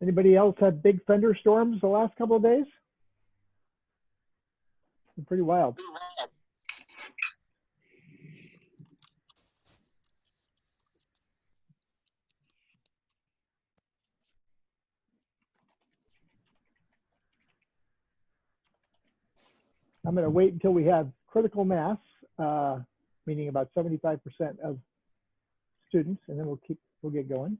Anybody else had big thunderstorms the last couple of days? Pretty wild. I'm going to wait until we have critical mass, meaning about 75% of students, and then we'll get going.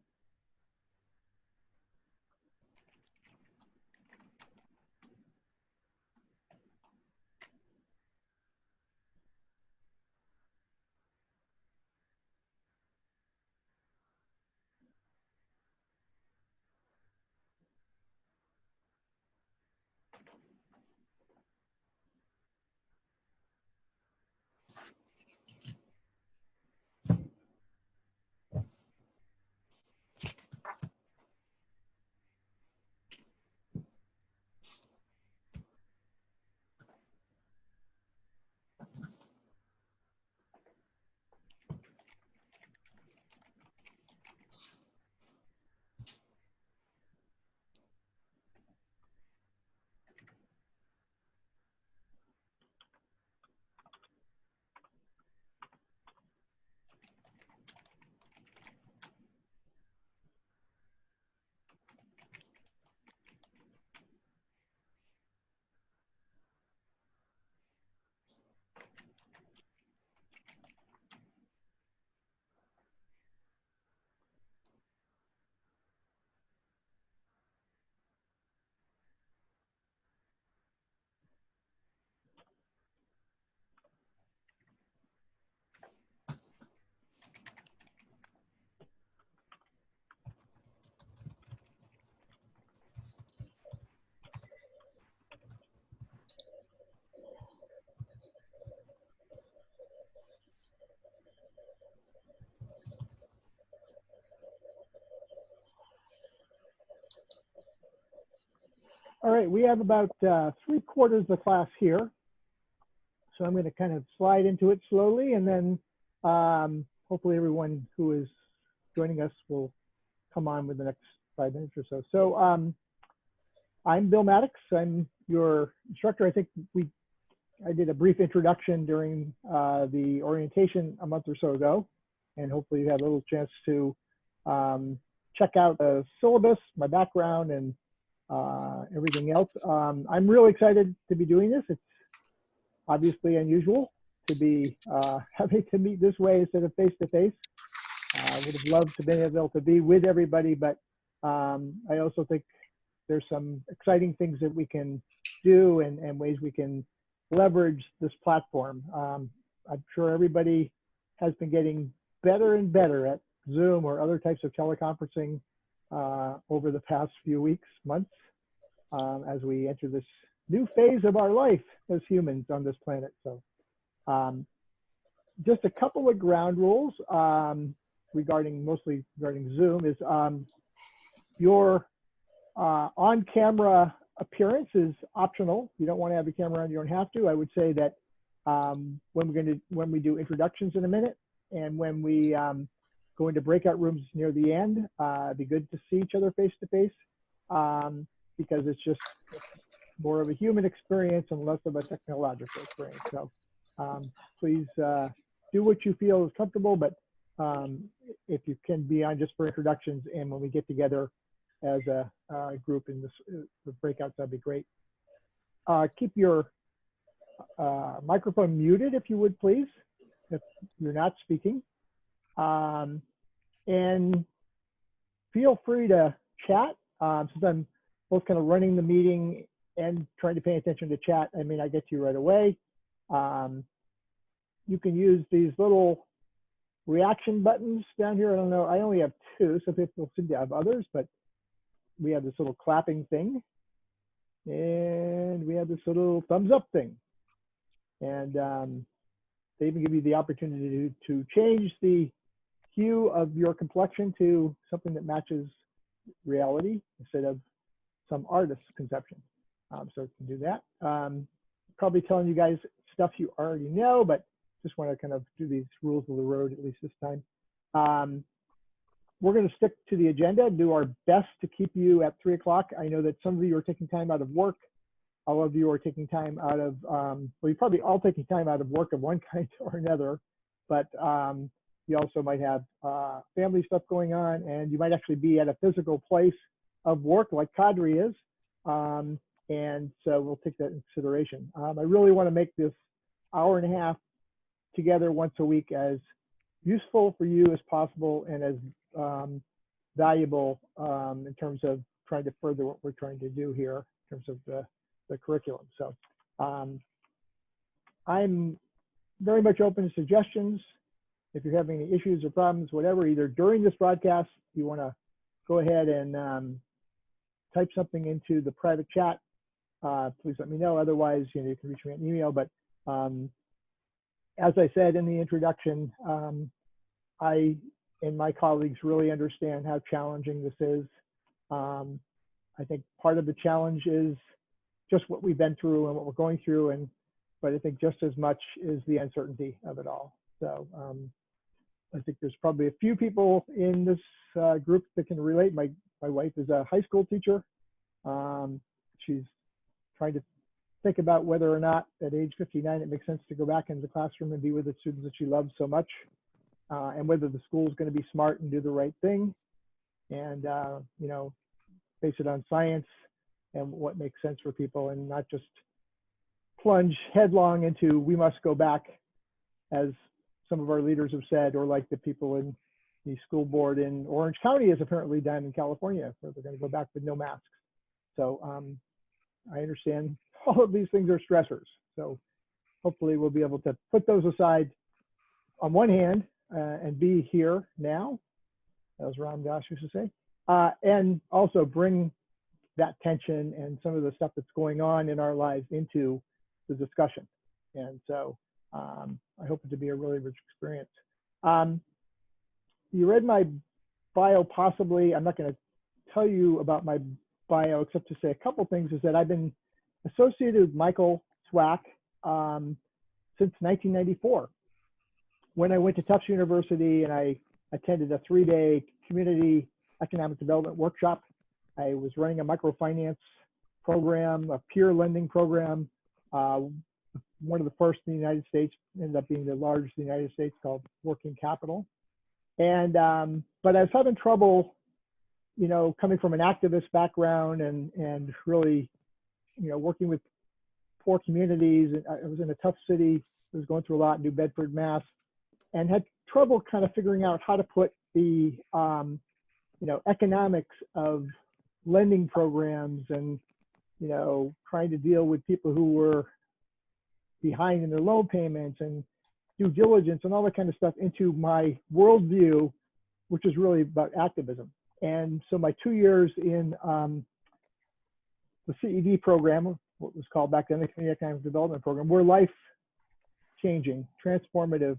All right, we have about 3/4 of the class here. So I'm going to kind of slide into it slowly, and then hopefully everyone who is joining us will come on with the next 5 minutes or so. So I'm Bill Maddox. I'm your instructor. I think I did a brief introduction during the orientation a month or so ago, and hopefully you had a little chance to check out the syllabus, my background, and everything else. I'm really excited to be doing this. It's obviously unusual to be having to meet this way instead of face-to-face. I would have loved to be able to be with everybody, but I also think there's some exciting things that we can do and ways we can leverage this platform. I'm sure everybody has been getting better and better at Zoom or other types of teleconferencing over the past few weeks, months, as we enter this new phase of our life as humans on this planet. So just a couple of ground rules mostly regarding Zoom is your on-camera appearance is optional. You don't want to have a camera on, you don't have to. I would say that when we do introductions in a minute, and when we go into breakout rooms near the end, it'd be good to see each other face to face, because it's just more of a human experience and less of a technological experience. So please do what you feel is comfortable, but if you can be on just for introductions, and when we get together as a group in the breakouts, that'd be great. Keep your microphone muted, if you would, please, if you're not speaking. And feel free to chat. Since I'm both kind of running the meeting and trying to pay attention to chat, I may not get to you right away. You can use these little reaction buttons down here. I don't know, I only have 2, so people seem to have others, but we have this little clapping thing, and we have this little thumbs up thing. And they even give you the opportunity to change the hue of your complexion to something that matches reality instead of some artist's conception. So you can do that. Probably telling you guys stuff you already know, but just want to kind of do these rules of the road, at least this time. we're going to stick to the agenda, do our best to keep you at 3 o'clock. I know that some of you are taking time out of work. All of you are taking time out of, well, you're probably all taking time out of work of one kind or another, but you also might have family stuff going on, and you might actually be at a physical place of work like Cadre is. And so we'll take that into consideration. I really want to make this hour and a half together once a week as useful for you as possible and as valuable in terms of trying to further what we're trying to do here in terms of the curriculum. So I'm very much open to suggestions. If you're having any issues or problems, whatever, either during this broadcast, you want to go ahead and type something into the private chat, please let me know. Otherwise, you can reach me an email. But as I said in the introduction, I and my colleagues really understand how challenging this is. I think part of the challenge is just what we've been through and what we're going through, but I think just as much is the uncertainty of it all. So I think there's probably a few people in this group that can relate. My wife is a high school teacher. She's trying to think about whether or not at age 59 it makes sense to go back into the classroom and be with the students that she loves so much, and whether the school is going to be smart and do the right thing, and base it on science and what makes sense for people, and not just plunge headlong into we must go back, as some of our leaders have said, or like the people in the school board in Orange County has apparently done in California, where they're going to go back with no masks. So I understand all of these things are stressors. So hopefully we'll be able to put those aside on one hand and be here now, as Ram Dass used to say, and also bring that tension and some of the stuff that's going on in our lives into the discussion. And so I hope it to be a really rich experience. You read my bio possibly. I'm not going to tell you about my bio except to say a couple things, is that I've been associated with Michael Swack since 1994. When I went to Tufts University and I attended a 3-day community economic development workshop, I was running a microfinance program, a peer lending program, one of the first in the United States, ended up being the largest in the United States, called Working Capital. And but I was having trouble, coming from an activist background and really, working with poor communities. I was in a tough city. I was going through a lot in New Bedford, Mass, and had trouble kind of figuring out how to put the economics of lending programs and trying to deal with people who were behind in their loan payments and due diligence and all that kind of stuff into my worldview, which is really about activism. And so my 2 years in the CED program, what was called back then the Community Economic Development Program, were life-changing, transformative,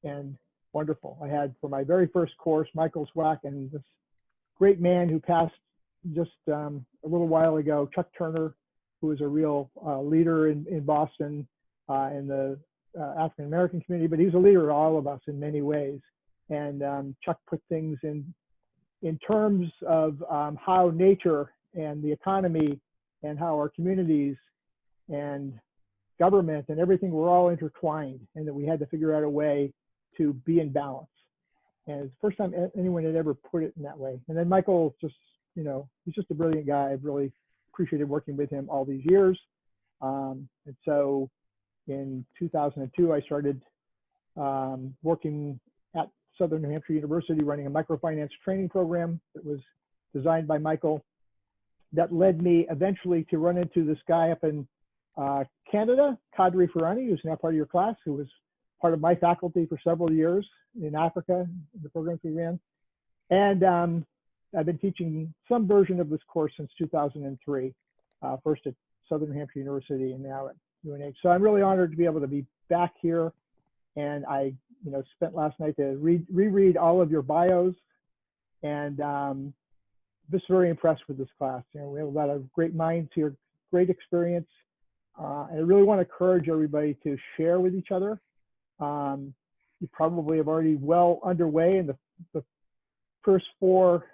and wonderful. I had, for my very first course, Michael Swack and this great man who passed just a little while ago, Chuck Turner, who is a real leader in Boston in the African American community, but he's a leader of all of us in many ways. And Chuck put things in terms of how nature and the economy and how our communities and government and everything were all intertwined, and that we had to figure out a way to be in balance. And it's the first time anyone had ever put it in that way. And then Michael just, he's just a brilliant guy. I've really appreciated working with him all these years. And so in 2002, I started working at Southern New Hampshire University, running a microfinance training program that was designed by Michael. That led me eventually to run into this guy up in Canada, Kadri Farani, who's now part of your class, who was part of my faculty for several years in Africa, the programs we ran. And I've been teaching some version of this course since 2003, first at Southern New Hampshire University and now at UNH. So I'm really honored to be able to be back here. And I spent last night to reread all of your bios, and just very impressed with this class. We have a lot of great minds here, great experience. And I really want to encourage everybody to share with each other. You probably have already well underway in the first 4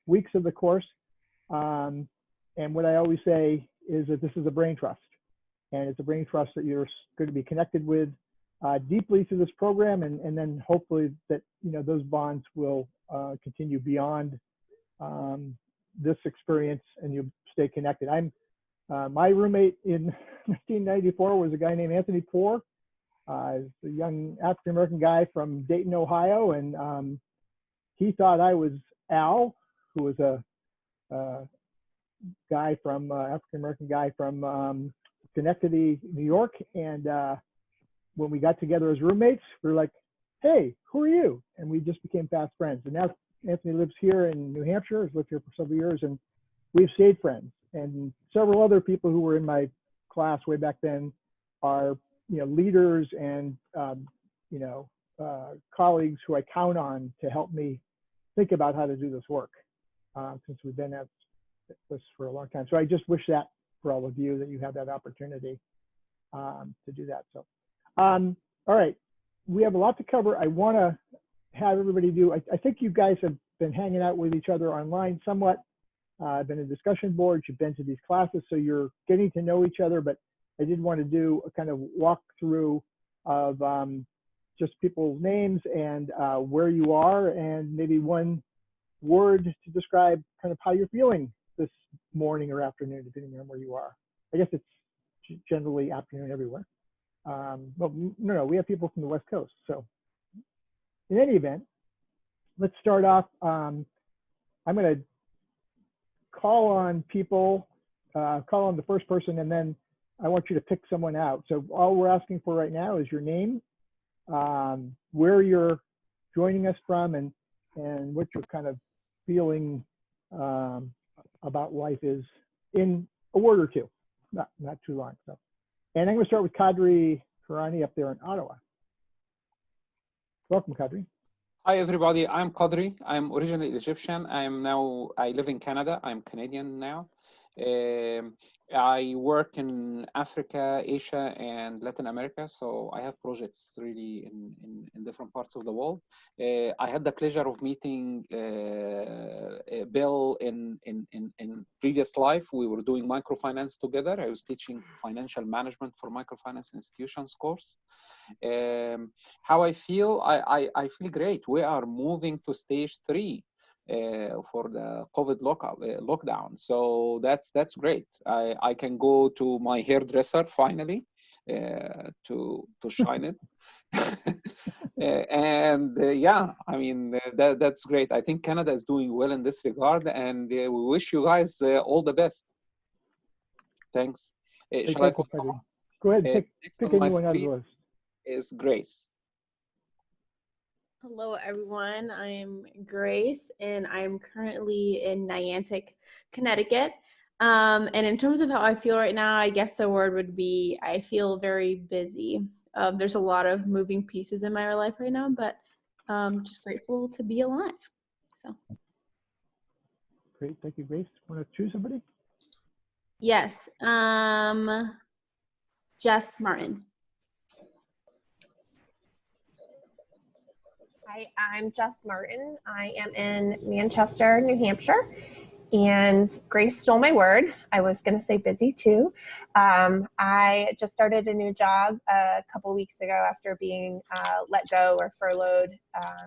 weeks of the course. And what I always say is that this is a brain trust, and it's a brain trust that you're going to be connected with deeply through this program, and then hopefully that those bonds will continue beyond this experience, and you stay connected. My roommate in 1994 was a guy named Anthony Poor. He's a young African American guy from Dayton, Ohio, and he thought I was Al, who was a guy from African American guy from Schenectady, New York. And when we got together as roommates, we were like, "Hey, who are you?" And we just became fast friends. And now Anthony lives here in New Hampshire. He's lived here for several years, and we've stayed friends. And several other people who were in my class way back then are leaders and colleagues who I count on to help me think about how to do this work, since we've been at this for a long time. So I just wish that for all of you, that you have that opportunity to do that. So, all right, we have a lot to cover. I want to have everybody do, I think you guys have been hanging out with each other online somewhat, been in discussion boards, you've been to these classes, so you're getting to know each other, but I did want to do a kind of walkthrough of just people's names and where you are, and maybe one word to describe kind of how you're feeling this morning or afternoon, depending on where you are. I guess it's generally afternoon everywhere. But no, we have people from the West Coast. So in any event, let's start off. I'm going to call on people, call on the first person, and then I want you to pick someone out. So all we're asking for right now is your name, where you're joining us from, and what you're kind of feeling about life is in a word or two, not too long. So, and I'm going to start with Kadri Karani up there in Ottawa. Welcome, Kadri. Hi, everybody. I'm Kadri. I'm originally Egyptian. I live in Canada. I'm Canadian now. I work in Africa, Asia, and Latin America. So I have projects really in different parts of the world. I had the pleasure of meeting Bill in previous life. We were doing microfinance together. I was teaching financial management for microfinance institutions course. How I feel, I feel great. We are moving to stage 3. For the COVID lockdown, so that's great. I can go to my hairdresser finally to shine it, and yeah, I mean that's great. I think Canada is doing well in this regard, and we wish you guys all the best. Thanks. Shall I call someone? Go ahead. Pick anyone out of the list. Is Grace. Hello, everyone. I'm Grace, and I'm currently in Niantic, Connecticut. And in terms of how I feel right now, I guess the word would be I feel very busy. There's a lot of moving pieces in my life right now, but just grateful to be alive. So. Great. Thank you, Grace. Want to choose somebody? Yes. Jess Martin. Hi, I'm Jess Martin. I am in Manchester, New Hampshire, and Grace stole my word. I was going to say busy too. I just started a new job a couple weeks ago after being let go or furloughed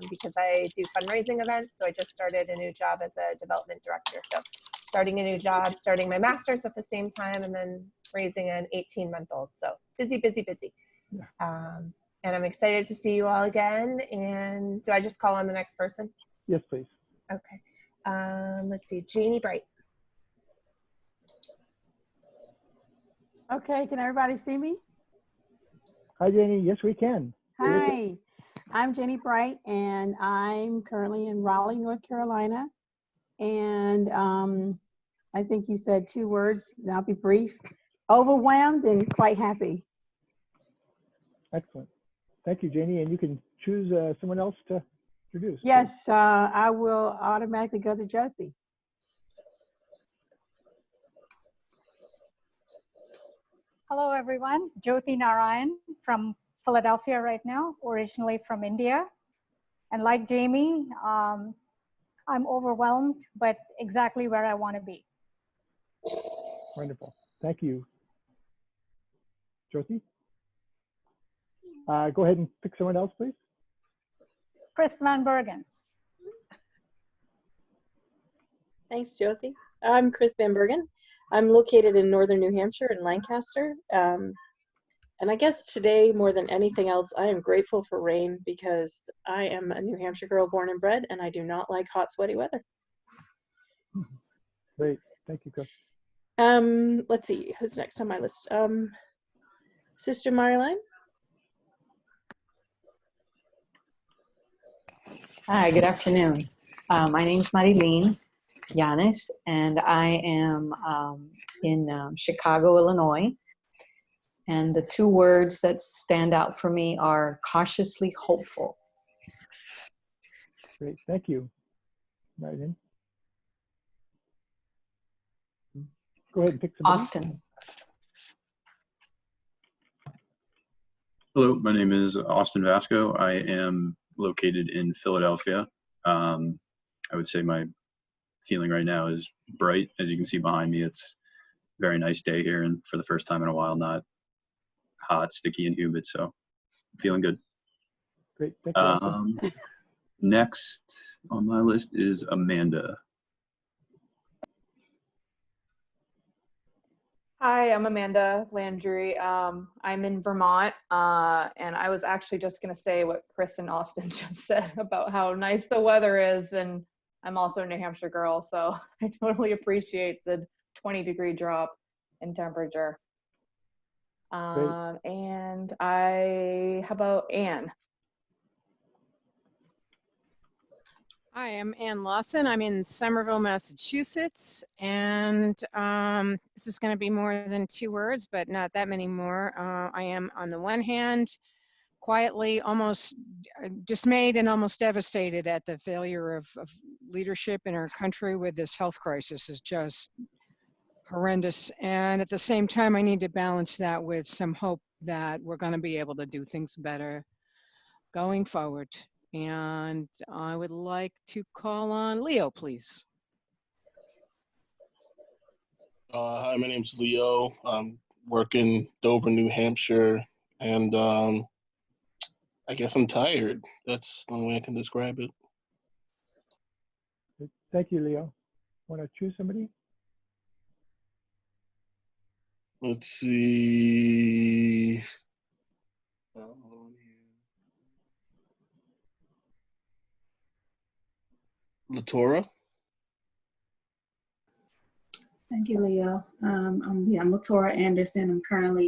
because I do fundraising events. So I just started a new job as a development director. So starting a new job, starting my master's at the same time, and then raising an 18-month-old. So busy, busy, busy. Yeah. And I'm excited to see you all again. And do I just call on the next person? Yes, please. Okay. Let's see, Janie Bright. Okay, can everybody see me? Hi, Janie. Yes, we can. Hi, I'm Janie Bright, and I'm currently in Raleigh, North Carolina. And I think you said 2 words, and I'll be brief. Overwhelmed and quite happy. Excellent. Thank you, Janie. And you can choose someone else to introduce. Yes, I will automatically go to Jyoti. Hello, everyone. Jyoti Narayan from Philadelphia right now, originally from India. And like Jamie, I'm overwhelmed, but exactly where I want to be. Wonderful. Thank you. Jyoti? Go ahead and pick someone else, please. Chris Van Bergen. Thanks, Jyoti. I'm Chris Van Bergen. I'm located in northern New Hampshire in Lancaster. And I guess today, more than anything else, I am grateful for rain because I am a New Hampshire girl born and bred, and I do not like hot, sweaty weather. Great. Thank you, Chris. Let's see, who's next on my list? Sister Marlene? Hi, good afternoon. My name's Marilyn Yanis, and I am in Chicago, Illinois. And the two words that stand out for me are cautiously hopeful. Great. Thank you, Martin. Go ahead and pick somebody. Austin. Hello, my name is Austin Vasco. I am located in Philadelphia. I would say my feeling right now is bright. As you can see behind me, it's a very nice day here, and for the first time in a while, not hot, sticky, and humid, so I'm feeling good. Great, thank you. Next on my list is Amanda. Hi, I'm Amanda Landry. I'm in Vermont, and I was actually just going to say what Chris and Austin just said about how nice the weather is, and I'm also a New Hampshire girl, so I totally appreciate the 20-degree drop in temperature. And how about Anne? Hi, I'm Ann Lawson. I'm in Somerville, Massachusetts, and this is going to be more than 2 words, but not that many more. I am, on the one hand, quietly almost dismayed and almost devastated at the failure of leadership in our country with this health crisis. Is just horrendous. And at the same time, I need to balance that with some hope that we're going to be able to do things better going forward. And I would like to call on Leo, please. Hi, my name's Leo. I'm working Dover, New Hampshire, and I guess I'm tired. That's the only way I can describe it. Thank you, Leo. Want to choose somebody? Let's see. Latora? Thank you, Leo. I'm Latora Anderson. I'm currently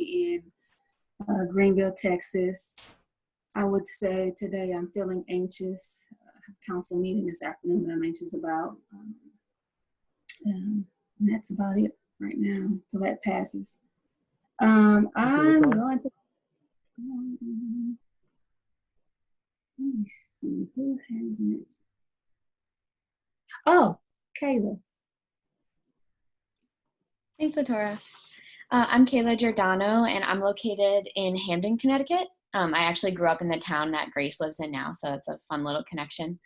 in Greenville, Texas. I would say today I'm feeling anxious. Council meeting this afternoon that I'm anxious about. And that's about it right now till that passes. I'm going to, let me see, who hasn't? Oh, Kayla. Thanks, Latora. I'm Kayla Giordano, and I'm located in Hamden, Connecticut. I actually grew up in the town that Grace lives in now, so it's a fun little connection.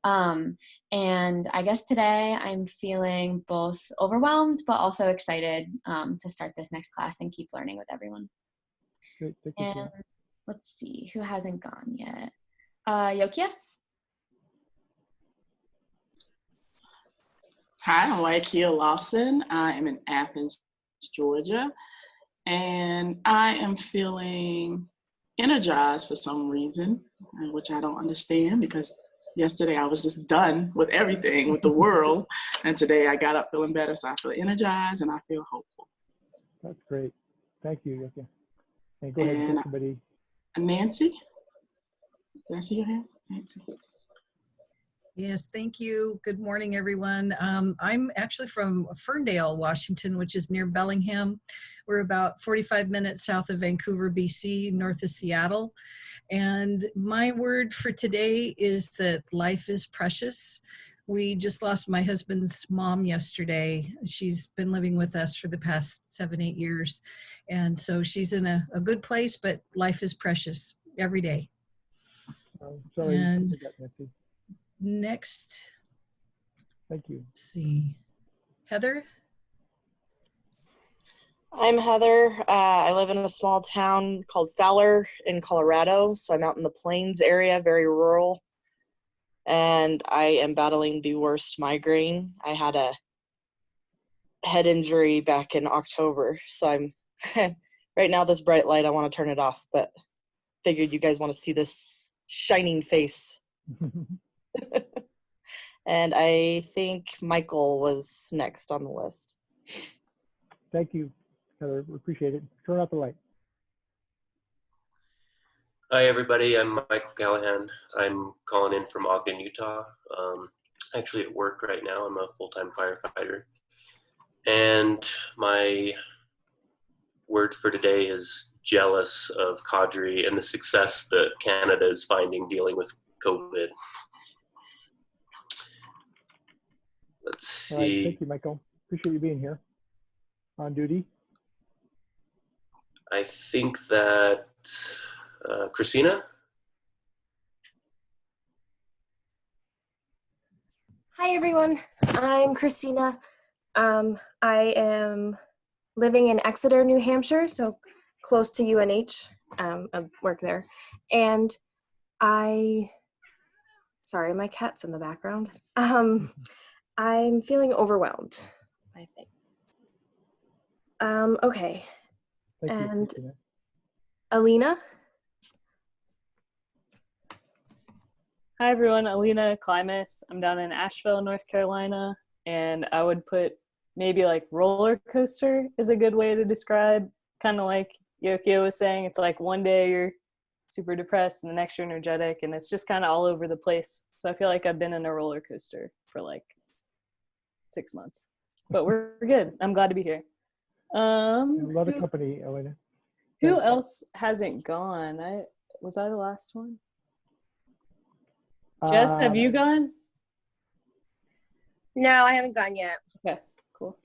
And I guess today I'm feeling both overwhelmed, but also excited to start this next class and keep learning with everyone. Great, thank you. And let's see, who hasn't gone yet? Yokia? Hi, I'm Waikia Lawson. I am in Athens, Georgia, and I am feeling energized for some reason, which I don't understand because yesterday I was just done with everything, with the world, and today I got up feeling better, so I feel energized and I feel hopeful. That's great. Thank you, Yokia. And go ahead and pick somebody. Nancy? Did I see your hand? Nancy. Yes, thank you. Good morning, everyone. I'm actually from Ferndale, Washington, which is near Bellingham. We're about 45 minutes south of Vancouver, BC, north of Seattle. And my word for today is that life is precious. We just lost my husband's mom yesterday. She's been living with us for the past 7-8 years. And so she's in a good place, but life is precious every day. Sorry, and I forgot, Nancy. Next, Thank you. Let's see. Heather? I'm Heather. I live in a small town called Fowler in Colorado. So I'm out in the plains area, very rural. And I am battling the worst migraine. I had a head injury back in October. So I'm right now, this bright light, I want to turn it off, but figured you guys want to see this shining face. And I think Michael was next on the list. Thank you, Heather. We appreciate it. Turn out the light. Hi, everybody. I'm Michael Callahan. I'm calling in from Ogden, Utah. Actually at work right now. I'm a full-time firefighter. And my word for today is jealous of Cadre and the success that Canada is finding dealing with COVID. Let's see. All right, thank you, Michael. Appreciate you being here on duty. I think that Christina? Hi everyone, I'm Christina. I am living in Exeter, New Hampshire, so close to UNH. I work there. And sorry, my cat's in the background. I'm feeling overwhelmed, I think. Okay. Thank you, And Christina. Alina? Hi everyone, Alina Klimas. I'm down in Asheville, North Carolina, and I would put maybe like roller coaster is a good way to describe, kind of like Yokio was saying. It's like one day you're super depressed and the next you're energetic, and it's just kind of all over the place. So I feel like I've been in a roller coaster for like 6 months, but we're good. I'm glad to be here. A lot of company, Elena. Who else hasn't gone? Was I the last one? Jess, have you gone? No, I haven't gone yet. Okay, cool.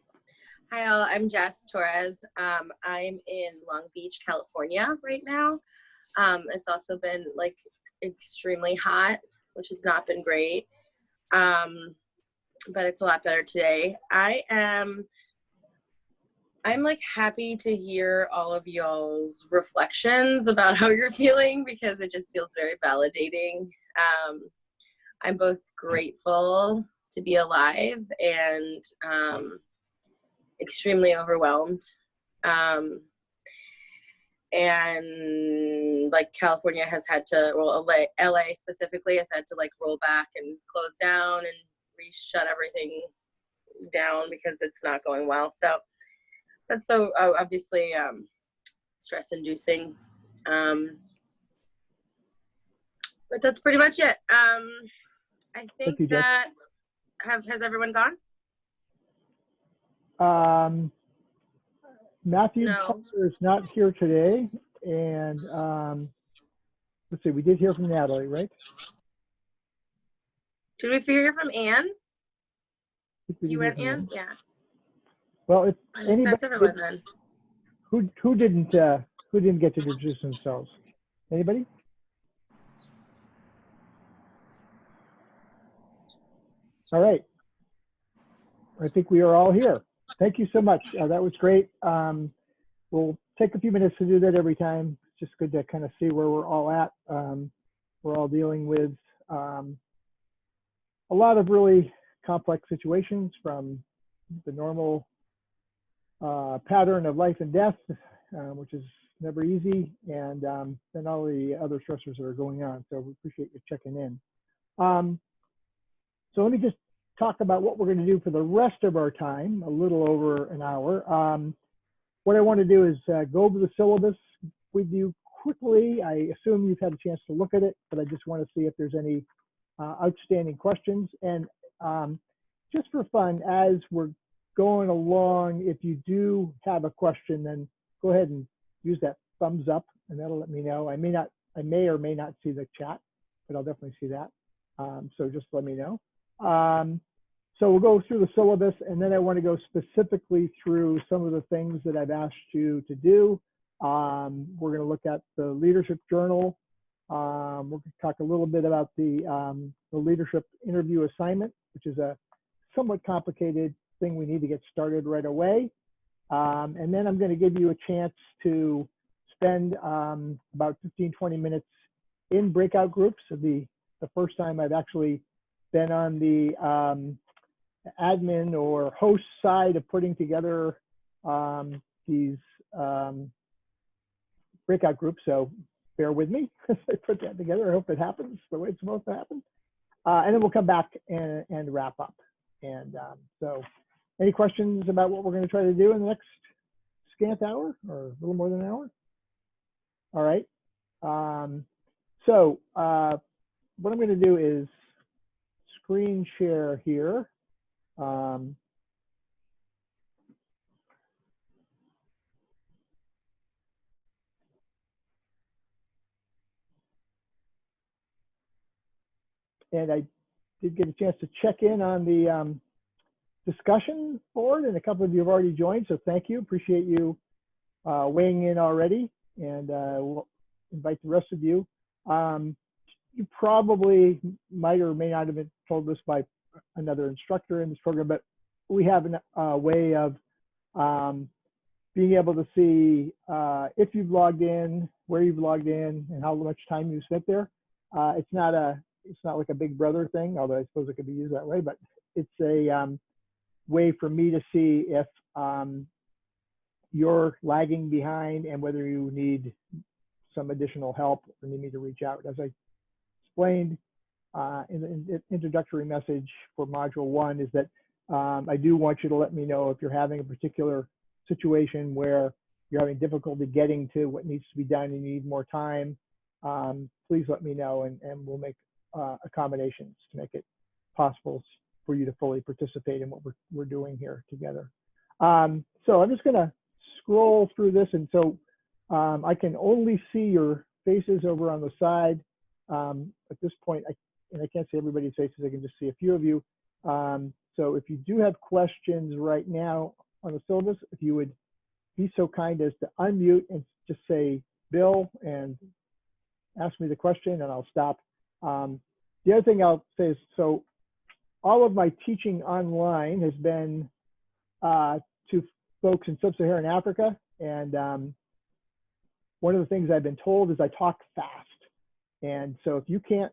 Hi all, I'm Jess Torres. I'm in Long Beach, California right now. It's also been like extremely hot, which has not been great. But it's a lot better today. I'm like happy to hear all of y'all's reflections about how you're feeling because it just feels very validating. I'm both grateful to be alive and extremely overwhelmed. And like California has had to, well, LA specifically has had to like roll back and close down and shut everything down because it's not going well. So that's so obviously stress inducing. But that's pretty much it. I think you, Jess. that has everyone gone? Matthew No. Tucker is not here today, and let's see, we did hear from Natalie, right? Did we hear from Anne? You went, went, Anne? Yeah. Well, if I think anybody that's everyone then. who didn't get to introduce themselves? Anybody? All right. I think we are all here. Thank you so much. That was great. We'll take a few minutes to do that every time. It's just good to kind of see where we're all at. We're all dealing with a lot of really complex situations, from the normal pattern of life and death, which is never easy, and then all the other stressors that are going on. So we appreciate you checking in. So let me just talk about what we're going to do for the rest of our time, a little over an hour. What I want to do is go over the syllabus with you quickly. I assume you've had a chance to look at it, but I just want to see if there's any outstanding questions. And just for fun, as we're going along, if you do have a question, then go ahead and use that thumbs up, and that'll let me know. I may or may not see the chat, but I'll definitely see that. So just let me know. So we'll go through the syllabus, and then I want to go specifically through some of the things that I've asked you to do. We're going to look at the leadership journal. We're going to talk a little bit about the leadership interview assignment, which is a somewhat complicated thing we need to get started right away. And then I'm going to give you a chance to spend about 15, 20 minutes in breakout groups. It'll be the first time I've actually been on the admin or host side of putting together these breakout groups. So bear with me as I put that together. I hope it happens the way it's supposed to happen. And then we'll come back and wrap up. And so any questions about what we're going to try to do in the next scant hour or a little more than an hour? All right. So what I'm going to do is screen share here. And I did get a chance to check in on the discussion board, and a couple of you have already joined, so thank you. Appreciate you weighing in already, and we'll invite the rest of you. You probably might or may not have been told this by another instructor in this program, but we have a way of being able to see if you've logged in, where you've logged in, and how much time you spent there. It's not like a Big Brother thing, although I suppose it could be used that way, but it's a way for me to see if you're lagging behind and whether you need some additional help or need me to reach out. As I explained in the introductory message for Module 1 is that I do want you to let me know if you're having a particular situation where you're having difficulty getting to what needs to be done and you need more time. Please let me know, and we'll make accommodations to make it possible for you to fully participate in what we're doing here together. So I'm just going to scroll through this, and so I can only see your faces over on the side. At this point, and I can't see everybody's faces, I can just see a few of you. So if you do have questions right now on the syllabus, if you would be so kind as to unmute and just say Bill and ask me the question, and I'll stop. The other thing I'll say is, so all of my teaching online has been to folks in sub-Saharan Africa, and one of the things I've been told is I talk fast. And so if you can't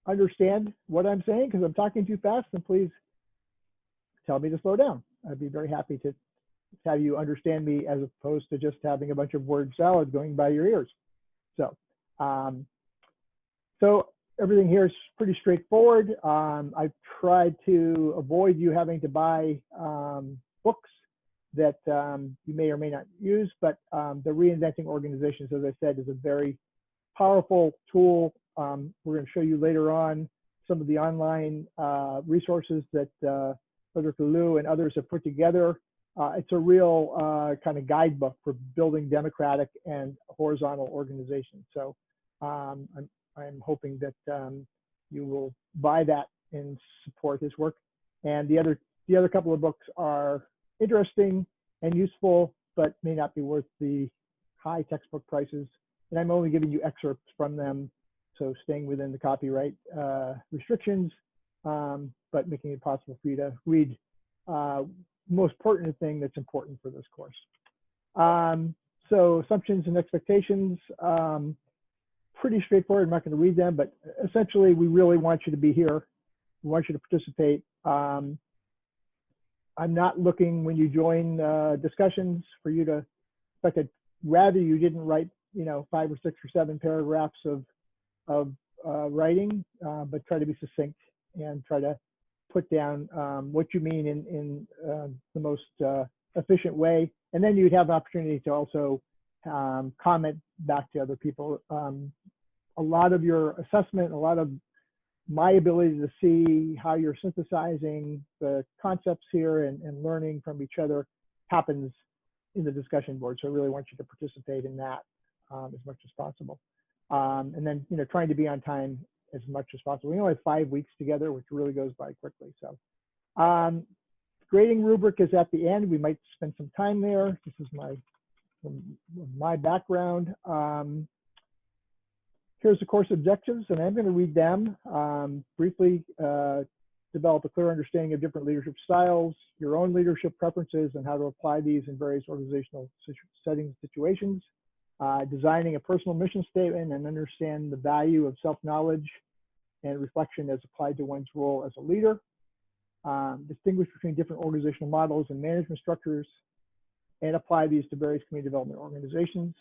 understand what I'm saying because I'm talking too fast, then please tell me to slow down. I'd be very happy to have you understand me as opposed to just having a bunch of word salad going by your ears. So, so everything here is pretty straightforward. I've tried to avoid you having to buy books that you may or may not use, but the Reinventing Organizations, as I said, is a very powerful tool. We're going to show you later on some of the online resources that Frederick Laloux and others have put together. It's a real kind of guidebook for building democratic and horizontal organizations. So I'm hoping that you will buy that and support his work. And the other couple of books are interesting and useful, but may not be worth the high textbook prices. And I'm only giving you excerpts from them, so staying within the copyright restrictions, but making it possible for you to read most pertinent thing that's important for this course. So assumptions and expectations, pretty straightforward. I'm not going to read them, but essentially we really want you to be here. We want you to participate. I'm not looking when you join discussions for you to, in fact, I'd rather you didn't write, 5 or 6 or 7 paragraphs of writing, but try to be succinct and try to put down what you mean in the most efficient way. And then you'd have an opportunity to also comment back to other people. A lot of your assessment, a lot of my ability to see how you're synthesizing the concepts here and learning from each other happens in the discussion board. So I really want you to participate in that as much as possible. And then, trying to be on time as much as possible. We only have 5 weeks together, which really goes by quickly. So grading rubric is at the end. We might spend some time there. This is my background. Here's the course objectives, and I'm going to read them briefly. develop a clear understanding of different leadership styles, your own leadership preferences, and how to apply these in various organizational settings and situations. Designing a personal mission statement and understand the value of self-knowledge and reflection as applied to one's role as a leader. Distinguish between different organizational models and management structures and apply these to various community development organizations.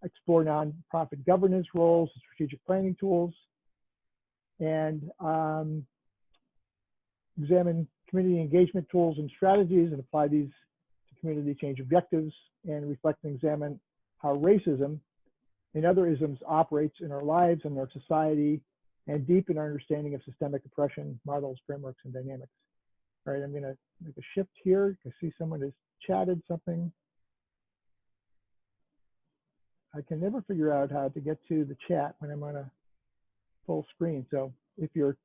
Explore nonprofit governance roles and strategic planning tools. And examine community engagement tools and strategies and apply these to community change objectives, and reflect and examine how racism and other isms operates in our lives and our society, and deepen our understanding of systemic oppression, models, frameworks, and dynamics. All right, I'm gonna make a shift here. I see someone has chatted something. I can never figure out how to get to the chat when I'm on a full screen. So if you're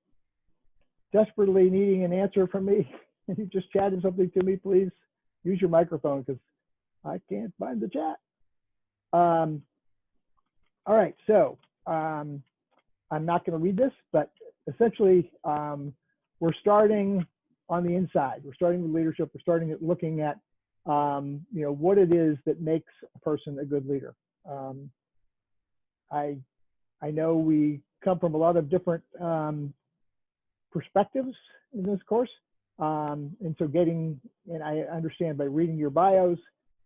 desperately needing an answer from me and you just chatted something to me, please use your microphone because I can't find the chat. All right, so I'm not going to read this, but essentially we're starting on the inside. We're starting with leadership. We're starting at looking at you know, what it is that makes a person a good leader. I know we come from a lot of different perspectives in this course, and so I understand by reading your bios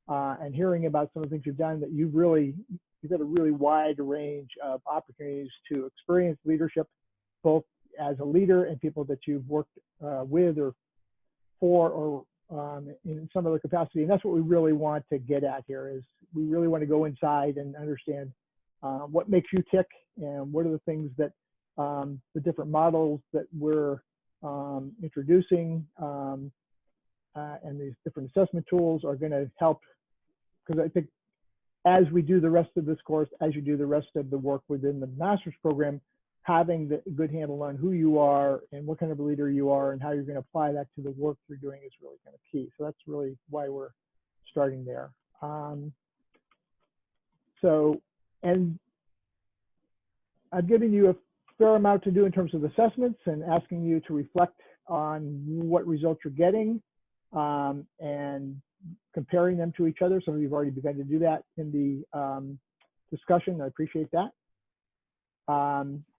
and hearing about some of the things you've done that you've got a really wide range of opportunities to experience leadership, both as a leader and people that you've worked with or for, or in some other capacity. And that's what we really want to get at here, is we really want to go inside and understand what makes you tick, and what are the things that the different models that we're introducing and these different assessment tools are going to help. Because I think as we do the rest of this course, as you do the rest of the work within the master's program, having the good handle on who you are and what kind of a leader you are and how you're going to apply that to the work you're doing is really kind of key. So that's really why we're starting there. And I've given you a fair amount to do in terms of assessments and asking you to reflect on what results you're getting and comparing them to each other. Some of you have already begun to do that in the discussion. I appreciate that.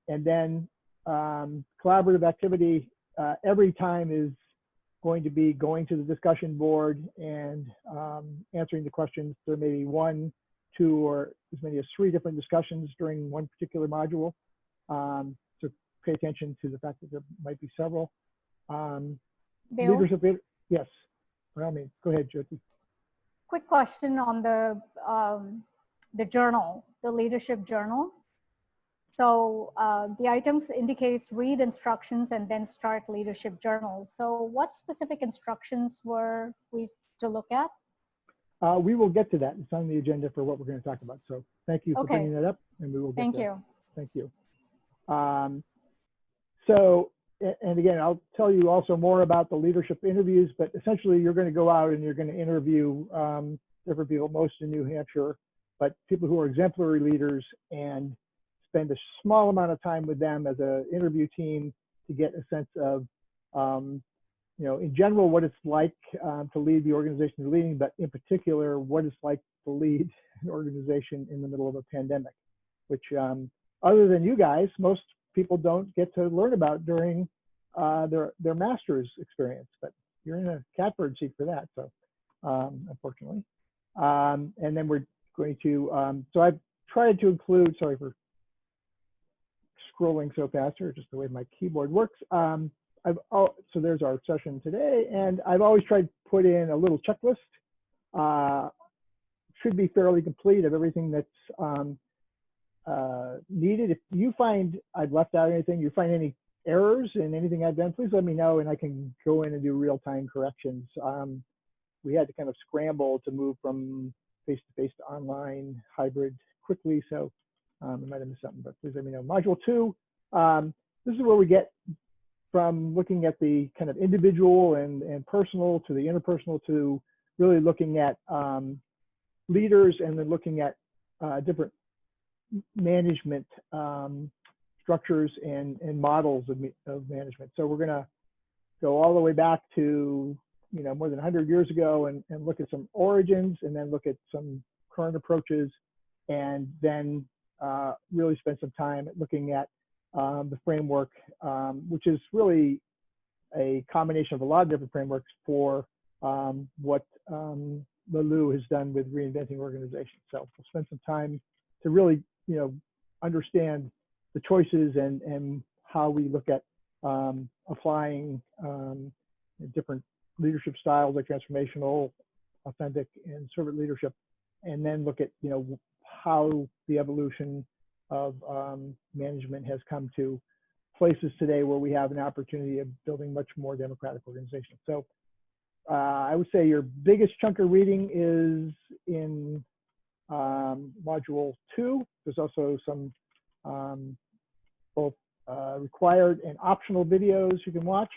And then collaborative activity every time is going to be going to the discussion board and answering the questions. There may be 1, 2, or as many as 3 different discussions during one particular module. So pay attention to the fact that there might be several. Leadership, yes, by all means. Go ahead, Jyoti. Quick question on the journal, the leadership journal. So the items indicates read instructions and then start leadership journal. So what specific instructions were we to look at? We will get to that. It's on the agenda for what we're going to talk about. So thank you for bringing that up, and we will get there. Thank you. So, and again, I'll tell you also more about the leadership interviews, but essentially you're going to go out and you're going to interview different people, most in New Hampshire, but people who are exemplary leaders, and spend a small amount of time with them as an interview team to get a sense of, you know, in general, what it's like to lead the organization you're leading, but in particular, what it's like to lead an organization in the middle of a pandemic, which other than you guys, most people don't get to learn about during their master's experience, but you're in a catbird seat for that, so unfortunately. And then we're going to, so I've tried to include, sorry for scrolling so fast here, just the way my keyboard works. So there's our session today, and I've always tried to put in a little checklist. Should be fairly complete of everything that's needed. If you find I've left out anything, you find any errors in anything I've done, please let me know, and I can go in and do real-time corrections. We had to kind of scramble to move from face-to-face to online hybrid quickly, so I might have missed something, but please let me know. Module 2, this is where we get from looking at the kind of individual and personal to the interpersonal to really looking at leaders, and then looking at different management structures and models of management. So we're gonna go all the way back to, more than 100 years ago and look at some origins and then look at some current approaches, and then really spend some time looking at the framework, which is really a combination of a lot of different frameworks for what Lulu has done with reinventing organizations. So we'll spend some time to really, understand the choices and how we look at applying different leadership styles like transformational, authentic, and servant leadership, and then look at, how the evolution of management has come to places today where we have an opportunity of building much more democratic organizations. So I would say your biggest chunk of reading is in module 2. There's also some both required and optional videos you can watch.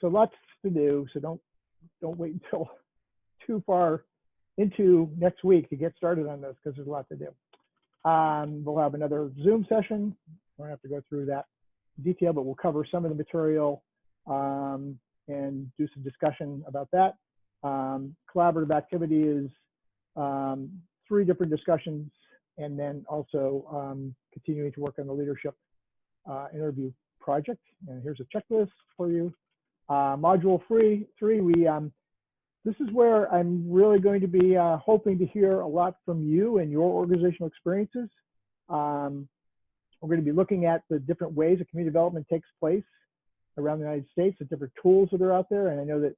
So lots to do. So don't wait until too far into next week to get started on this, because there's a lot to do. We'll have another Zoom session. We don't have to go through that in detail, but we'll cover some of the material and do some discussion about that. Collaborative activity is 3 different discussions, and then also continuing to work on the leadership interview project. And here's a checklist for you. Module 3, this is where I'm really going to be hoping to hear a lot from you and your organizational experiences. We're going to be looking at the different ways that community development takes place around the United States, the different tools that are out there. And I know that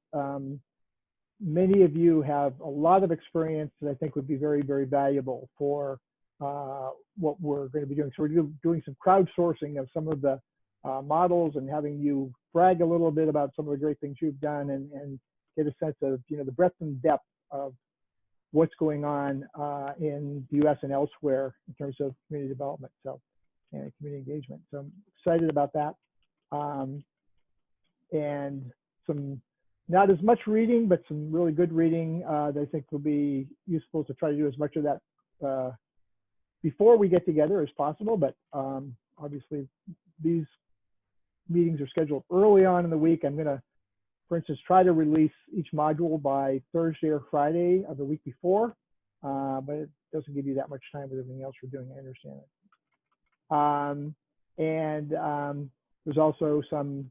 many of you have a lot of experience that I think would be very, very valuable for what we're going to be doing. So we're doing some crowdsourcing of some of the models and having you brag a little bit about some of the great things you've done and get a sense of, the breadth and depth of what's going on in the U.S. and elsewhere in terms of community development, and community engagement. So I'm excited about that. And some, not as much reading, but some really good reading that I think will be useful to try to do as much of that before we get together as possible. But obviously these meetings are scheduled early on in the week. I'm going to, for instance, try to release each module by Thursday or Friday of the week before, but it doesn't give you that much time with everything else you're doing. I understand it. There's also some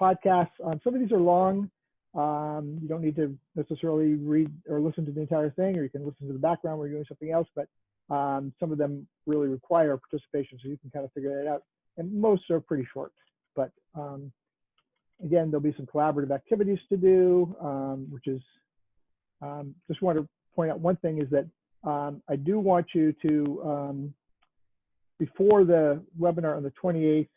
podcasts. Some of these are long. You don't need to necessarily read or listen to the entire thing, or you can listen to the background where you're doing something else, but some of them really require participation, so you can kind of figure that out. And most are pretty short, but again, there'll be some collaborative activities to do, which is, just want to point out one thing is that I do want you to, before the webinar on the 28th,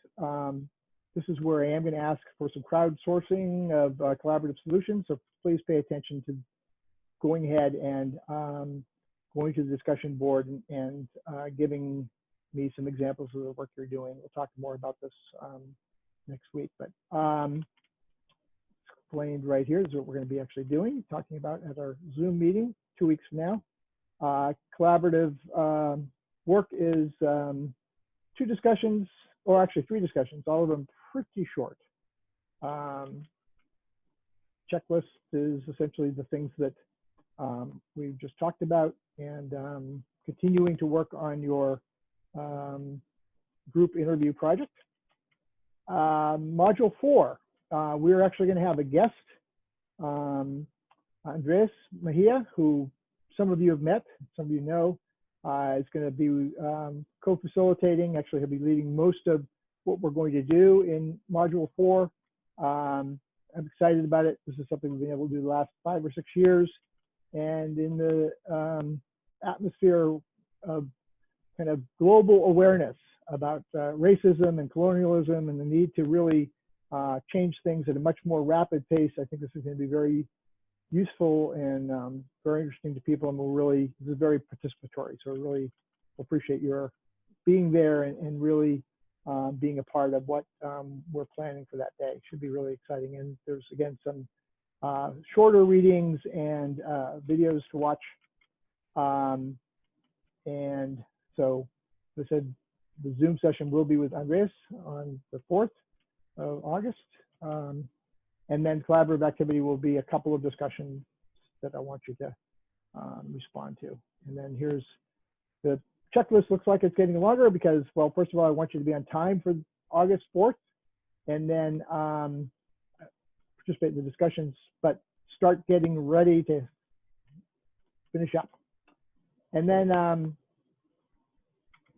this is where I am going to ask for some crowdsourcing of collaborative solutions. So please pay attention to going ahead and going to the discussion board and giving me some examples of the work you're doing. We'll talk more about this next week, but explained right here is what we're going to be actually doing, talking about at our Zoom meeting 2 weeks from now. Collaborative work is 2 discussions, or actually 3 discussions, all of them pretty short. Checklist is essentially the things that we've just talked about, and continuing to work on your group interview project. Module 4, we're actually going to have a guest, Andres Mejia, who some of you have met, some of you know, is going to be co-facilitating. Actually, he'll be leading most of what we're going to do in Module 4. I'm excited about it. This is something we've been able to do the last 5 or 6 years. And in the atmosphere of kind of global awareness about racism and colonialism and the need to really change things at a much more rapid pace, I think this is going to be very useful and very interesting to people, and this is very participatory. So I really appreciate your being there and really being a part of what we're planning for that day. It should be really exciting. And there's, again, some shorter readings and videos to watch. And so, as I said, the Zoom session will be with Andres on the 4th of August. And then collaborative activity will be a couple of discussions that I want you to respond to. And then here's the checklist. Looks like it's getting longer because, well, first of all, I want you to be on time for August 4th, and then participate in the discussions, but start getting ready to finish up. And then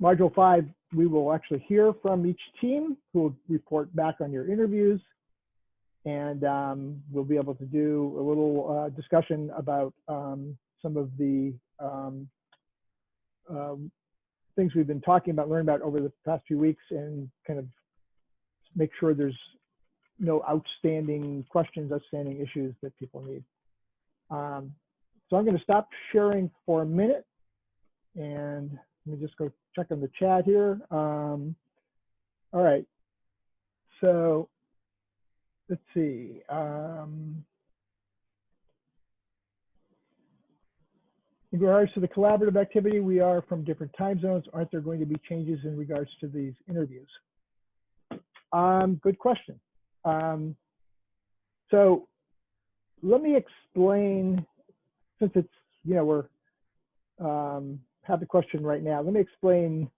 module 5, we will actually hear from each team who will report back on your interviews. And we'll be able to do a little discussion about some of the things we've been talking about, learning about over the past few weeks, and kind of make sure there's no outstanding questions, outstanding issues that people need. So I'm going to stop sharing for a minute, and let me just go check on the chat here. All right, so let's see. In regards to the collaborative activity, we are from different time zones. Aren't there going to be changes in regards to these interviews? Good question. So let me explain, since it's, you know, we're have the question right now, let me explain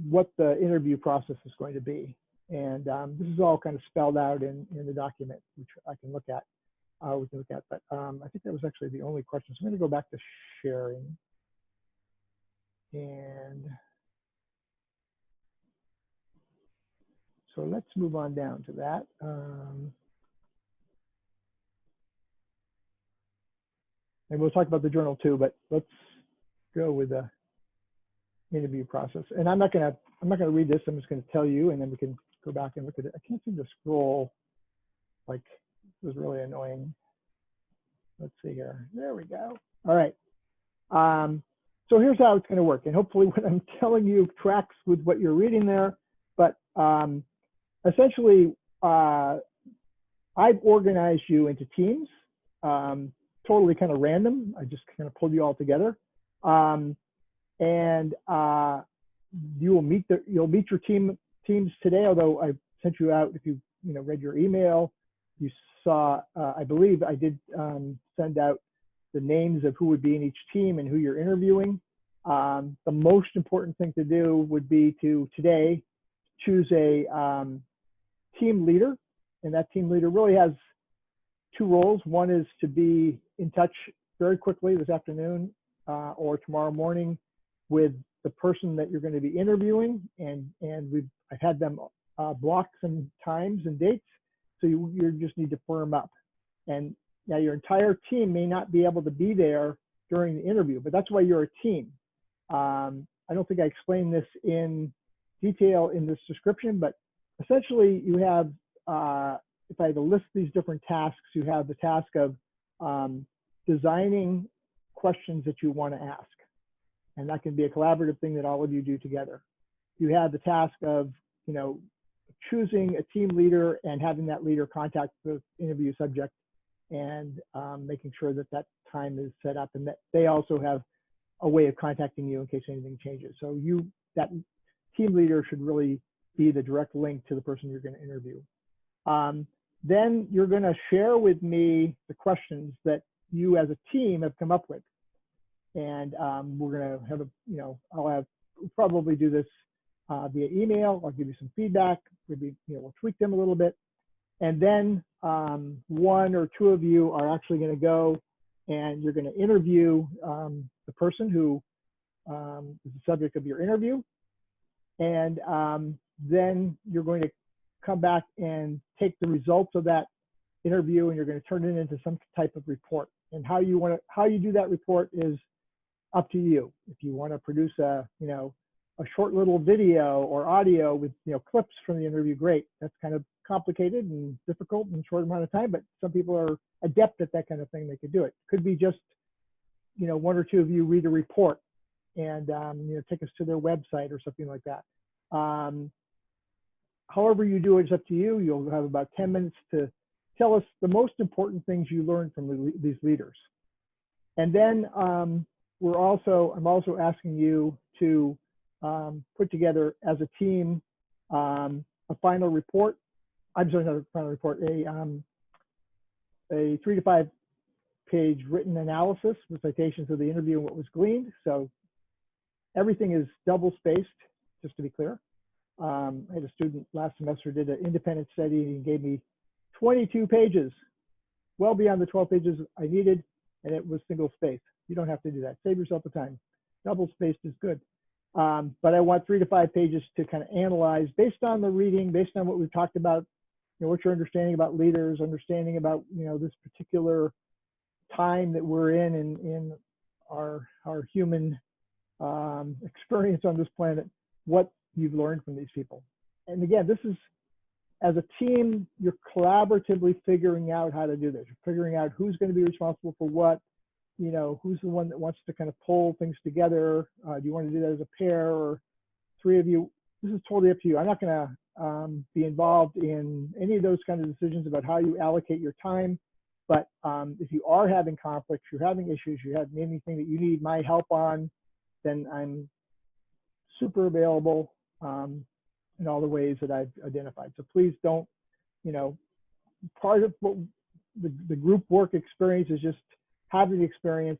what the interview process is going to be. And this is all kind of spelled out in the document, which I can look at. We can look at, but I think that was actually the only question. So I'm going to go back to sharing. And so let's move on down to that. And we'll talk about the journal too, but let's go with the interview process. And I'm not gonna read this. I'm just gonna tell you, and then we can go back and look at it. I can't seem to scroll. Like, it was really annoying. Let's see here. There we go. All right. So here's how it's going to work. And hopefully what I'm telling you tracks with what you're reading there. But essentially, I've organized you into teams, totally kind of random. I just kind of pulled you all together. And you'll meet your teams today, although I sent you out, if you read your email, you saw, I believe I did send out the names of who would be in each team and who you're interviewing. The most important thing to do would be to today choose a team leader, and that team leader really has two roles. One is to be in touch very quickly this afternoon or tomorrow morning with the person that you're going to be interviewing, and I've had them block some times and dates. So you just need to firm up. And now your entire team may not be able to be there during the interview, but that's why you're a team. I don't think I explained this in detail in this description, but essentially you have, if I had to list these different tasks, you have the task of designing questions that you want to ask. And that can be a collaborative thing that all of you do together. You have the task of, choosing a team leader and having that leader contact the interview subject and making sure that that time is set up and that they also have a way of contacting you in case anything changes. So that team leader should really be the direct link to the person you're going to interview. Then you're going to share with me the questions that you as a team have come up with. And we're going to have we'll probably do this via email. I'll give you some feedback. Maybe we'll tweak them a little bit, and then one or two of you are actually going to go and you're going to interview the person who is the subject of your interview, and then you're going to come back and take the results of that interview and you're going to turn it into some type of report. And how you do that report is up to you. If you want to produce a short little video or audio with clips from the interview, great. That's kind of complicated and difficult in a short amount of time, but some people are adept at that kind of thing. They could do it. Could be just one or two of you read a report and take us to their website or something like that. However you do it is up to you. You'll have about 10 minutes to tell us the most important things you learned from these leaders. And then I'm also asking you to put together as a team a final report. I'm sorry, not a final report, a 3 to 5 page written analysis with citations of the interview and what was gleaned. So everything is double spaced, just to be clear. I had a student last semester did an independent study and he gave me 22 pages, well beyond the 12 pages I needed, and it was single spaced. You don't have to do that. Save yourself the time. Double spaced is good. But I want 3 to 5 pages to kind of analyze based on the reading, based on what we've talked about, you know, what you're understanding about leaders, understanding about, you know, this particular time that we're in our human experience on this planet, what you've learned from these people. And again, this is, as a team, you're collaboratively figuring out how to do this. You're figuring out who's going to be responsible for what, you know, who's the one that wants to kind of pull things together. Do you want to do that as a pair or 3 of you? This is totally up to you. I'm not going to be involved in any of those kind of decisions about how you allocate your time. But if you are having conflicts, you're having issues, you have anything that you need my help on, then I'm super available in all the ways that I've identified. So please don't, you know, part of what the group work experience is just having the experience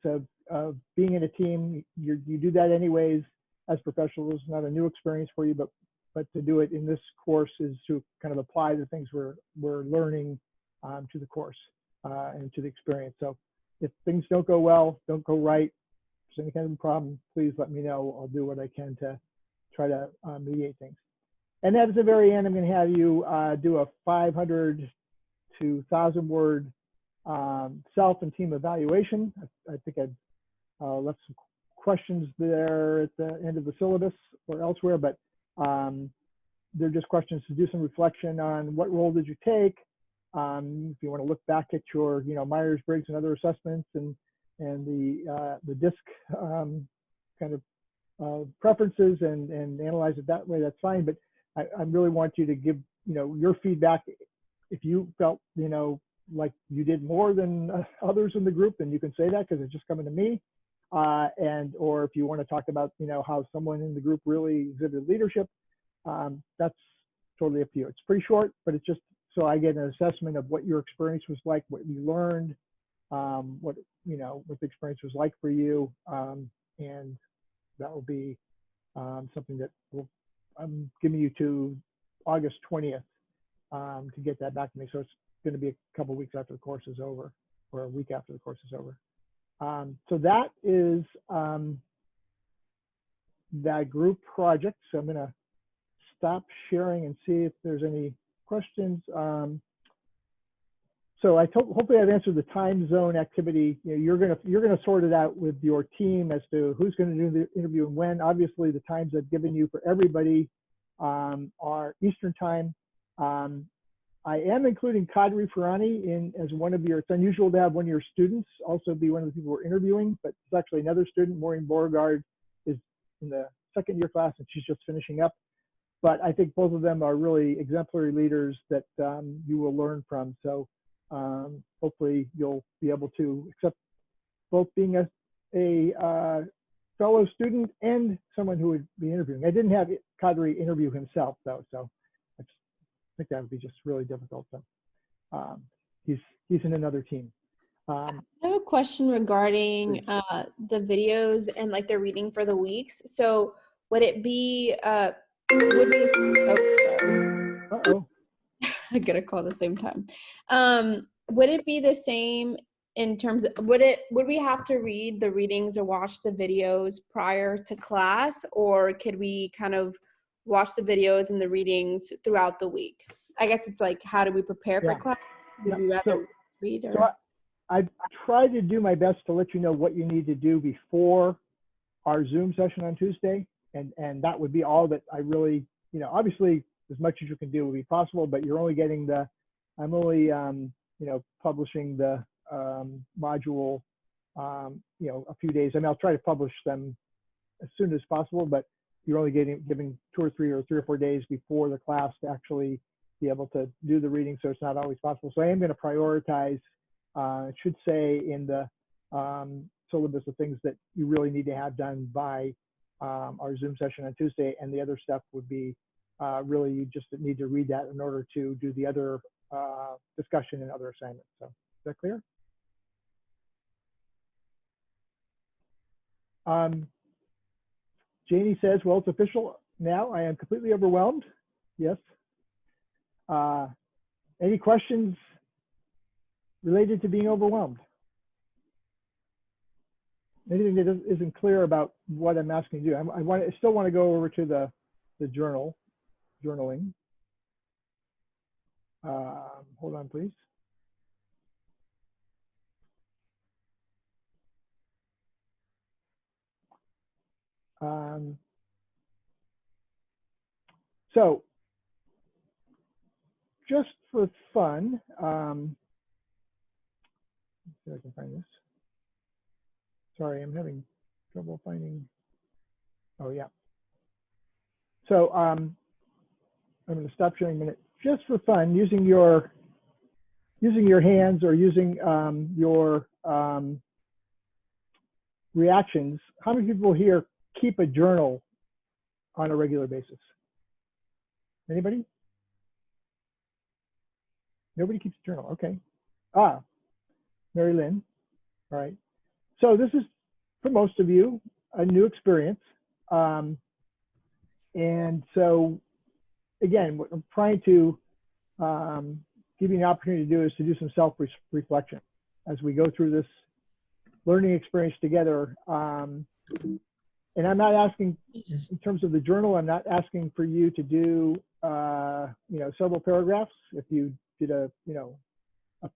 of being in a team. You do that anyways as professionals. It's not a new experience for you, but to do it in this course is to kind of apply the things we're learning to the course and to the experience. So if things don't go well, don't go right, if there's any kind of problem, please let me know. I'll do what I can to try to mediate things. And then at the very end, I'm going to have you do a 500 to 1,000 word self and team evaluation. I think I've left some questions there at the end of the syllabus or elsewhere, but they're just questions to do some reflection on what role did you take. If you want to look back at your, you know, Myers-Briggs and other assessments and the DISC kind of preferences and analyze it that way, that's fine. But I really want you to give, you know, your feedback. If you felt, you know, like you did more than others in the group, then you can say that because it's just coming to me. Or if you want to talk about, you know, how someone in the group really exhibited leadership, that's totally up to you. It's pretty short, but it's just so I get an assessment of what your experience was like, what you learned, what, you know, what the experience was like for you. And that will be something that I'm giving you to August 20th to get that back to me. So it's going to be a couple weeks after the course is over, or a week after the course is over. So that is that group project. So I'm going to stop sharing and see if there's any questions. So hopefully I've answered the time zone activity. You know, you're gonna sort it out with your team as to who's going to do the interview and when. Obviously, the times I've given you for everybody are Eastern time. I am including Kadri Farani in as one of your. It's unusual to have one of your students also be one of the people we're interviewing, but it's actually another student. Maureen Beauregard is in the second year class and she's just finishing up. But I think both of them are really exemplary leaders that you will learn from. So hopefully you'll be able to accept both being a fellow student and someone who would be interviewing. I didn't have Kadri interview himself though, so I think that would be just really difficult. So he's in another team. I have a question regarding the videos and like the reading for the weeks. So would it be I get a call at the same time. Would it be the same in terms of, would we have to read the readings or watch the videos prior to class, or could we kind of watch the videos and the readings throughout the week? I guess it's like, how do we prepare for class? Would we rather read or? So I try to do my best to let you know what you need to do before our Zoom session on Tuesday. And that would be all that I really, you know, obviously as much as you can do would be possible, but you're only getting I'm only, you know, publishing the module, you know, a few days. I mean, I'll try to publish them as soon as possible, but you're only giving 2 or 3 or 3 or 4 days before the class to actually be able to do the reading. So it's not always possible. So I am going to prioritize, it should say in the syllabus of things that you really need to have done by our Zoom session on Tuesday, and the other stuff would be really you just need to read that in order to do the other discussion and other assignments. So that clear? Janie says, well, it's official now. I am completely overwhelmed. Yes. Any questions related to being overwhelmed? Anything that isn't clear about what I'm asking you to do? I still want to go over to the journaling. Hold on, please. So just for fun, let's see if I can find this. Sorry, I'm having trouble finding. Oh yeah. So I'm going to stop sharing a minute. Just for fun, using your hands or using your reactions. How many people here keep a journal on a regular basis? Anybody? Nobody keeps a journal. Okay. Mary Lynn. All right. So this is, for most of you, a new experience. And so, again, what I'm trying to give you an opportunity to do is to do some self-reflection as we go through this learning experience together. And I'm not asking, in terms of the journal, I'm not asking for you to do, several paragraphs. If you did a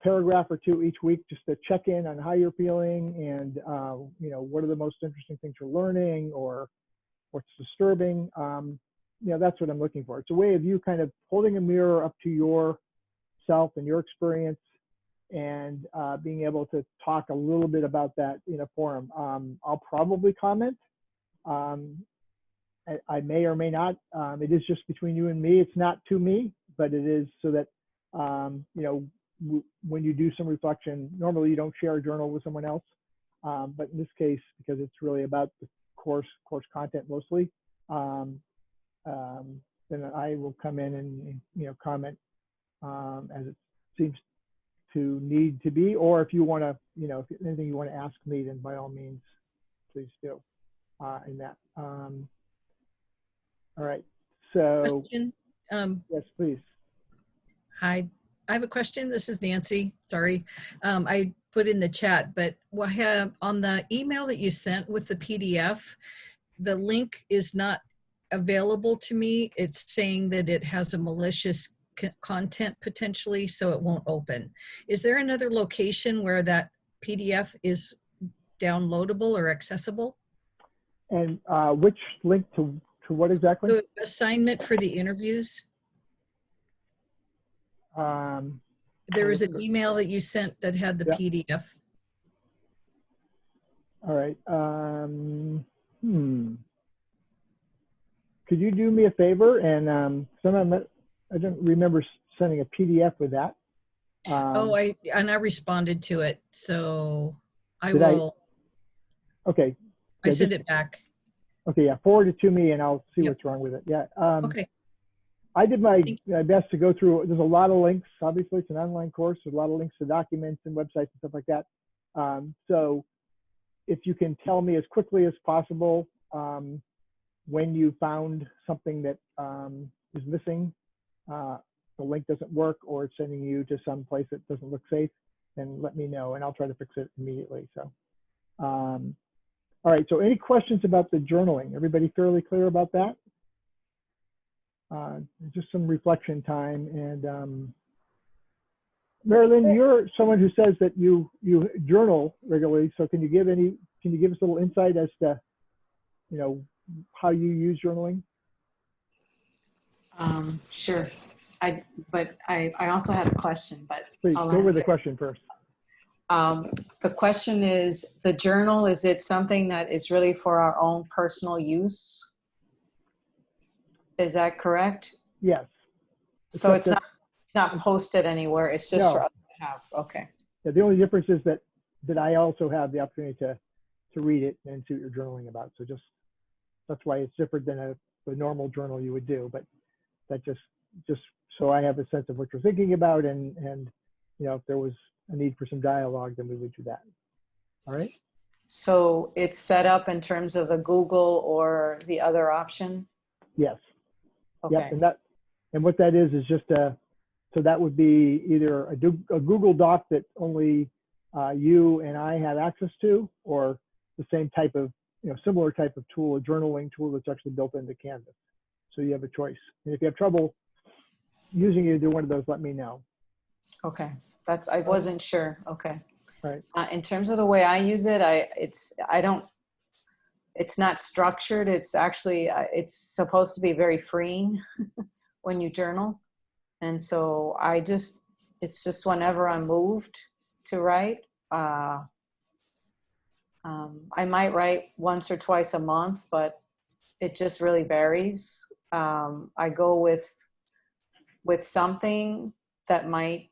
paragraph or two each week, just to check in on how you're feeling and, what are the most interesting things you're learning or what's disturbing. That's what I'm looking for. It's a way of you kind of holding a mirror up to yourself and your experience and being able to talk a little bit about that in a forum. I'll probably comment. I may or may not. It is just between you and me. It's not to me, but it is so that, when you do some reflection, normally you don't share a journal with someone else. But in this case, because it's really about the course content mostly, then I will come in and comment as it seems to need to be, or if you want to, if anything you want to ask me, then by all means, please do in that. All right. So question. Yes, please. Hi, I have a question. This is Nancy. Sorry, I put in the chat, but on the email that you sent with the PDF, the link is not available to me. It's saying that it has a malicious content potentially, so it won't open. Is there another location where that PDF is downloadable or accessible? And which link to what exactly? The assignment for the interviews. There was an email that you sent that had the PDF. All right. Could you do me a favor? And I don't remember sending a PDF with that. I responded to it, so I Did will. Okay. I send it back. Okay, yeah, forward it to me and I'll see what's wrong with it. Yeah. Okay. I did my best to go through. There's a lot of links. Obviously, it's an online course. There's a lot of links to documents and websites and stuff like that. So if you can tell me as quickly as possible when you found something that is missing, the link doesn't work, or it's sending you to some place that doesn't look safe, then let me know and I'll try to fix it immediately. So, all right. So any questions about the journaling? Everybody fairly clear about that? Just some reflection time. And Marilyn, you're someone who says that you journal regularly. So can you give us a little insight as to, how you use journaling? Sure. I also have a question, but please go with the question first. The question is, the journal, is it something that is really for our own personal use? Is that correct? Yes. So it's not posted anywhere. It's just for us to have. Okay. Yeah, the only difference is that I also have the opportunity to read it and see what you're journaling about. So that's why it's different than the normal journal you would do. But that just so I have a sense of what you're thinking about, and if there was a need for some dialogue, then we would do that. All right. So it's set up in terms of a Google or the other option? Yes. Okay. Yep. And what that is just so that would be either a Google Doc that only you and I have access to, or the same type of, similar type of tool, a journaling tool that's actually built into Canvas. So you have a choice. And if you have trouble using either one of those, let me know. Okay. I wasn't sure. Okay. Right. In terms of the way I use it, it's not structured. It's actually, it's supposed to be very freeing when you journal. And so it's just whenever I'm moved to write, I might write once or twice a month, but it just really varies. I go with something that might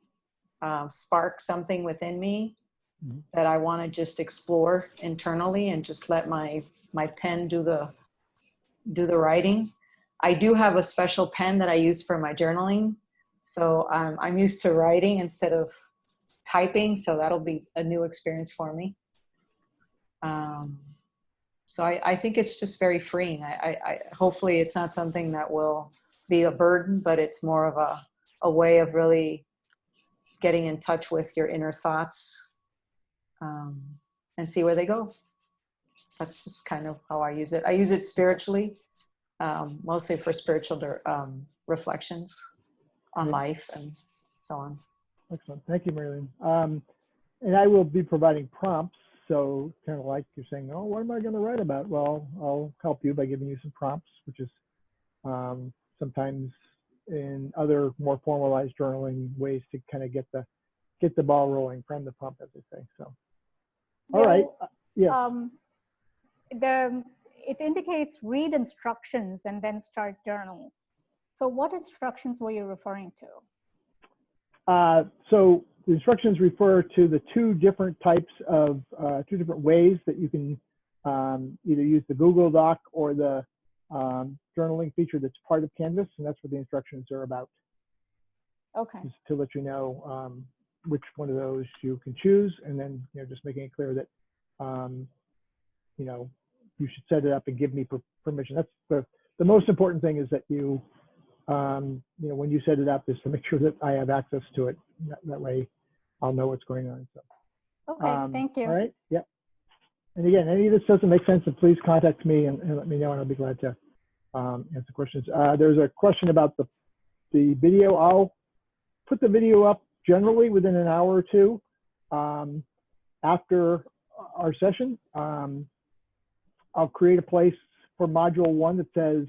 spark something within me that I want to just explore internally and just let my pen do the writing. I do have a special pen that I use for my journaling. So I'm used to writing instead of typing. So that'll be a new experience for me. So I think it's just very freeing. I hopefully it's not something that will be a burden, but it's more of a way of really getting in touch with your inner thoughts and see where they go. That's just kind of how I use it. I use it spiritually, mostly for spiritual reflections on life and so on. Excellent. Thank you, Marilyn. And I will be providing prompts. So kind of like you're saying, oh, what am I going to write about? Well, I'll help you by giving you some prompts, which is sometimes in other more formalized journaling ways to kind of get the ball rolling from the pump, as they say. So, all right. Yeah. It indicates read instructions and then start journal. So what instructions were you referring to? So the instructions refer to the two different types of, two different ways that you can either use the Google Doc or the journaling feature that's part of Canvas, and that's what the instructions are about. Okay. Just to let you know which one of those you can choose, and then just making it clear that you should set it up and give me permission. That's the most important thing, is that you when you set it up, is to make sure that I have access to it. That way I'll know what's going on. So. Okay, thank you. All right, yep. And again, any of this doesn't make sense, then please contact me and let me know, and I'll be glad to answer questions. There's a question about the video. I'll put the video up generally within an hour or two after our session. I'll create a place for module 1 that says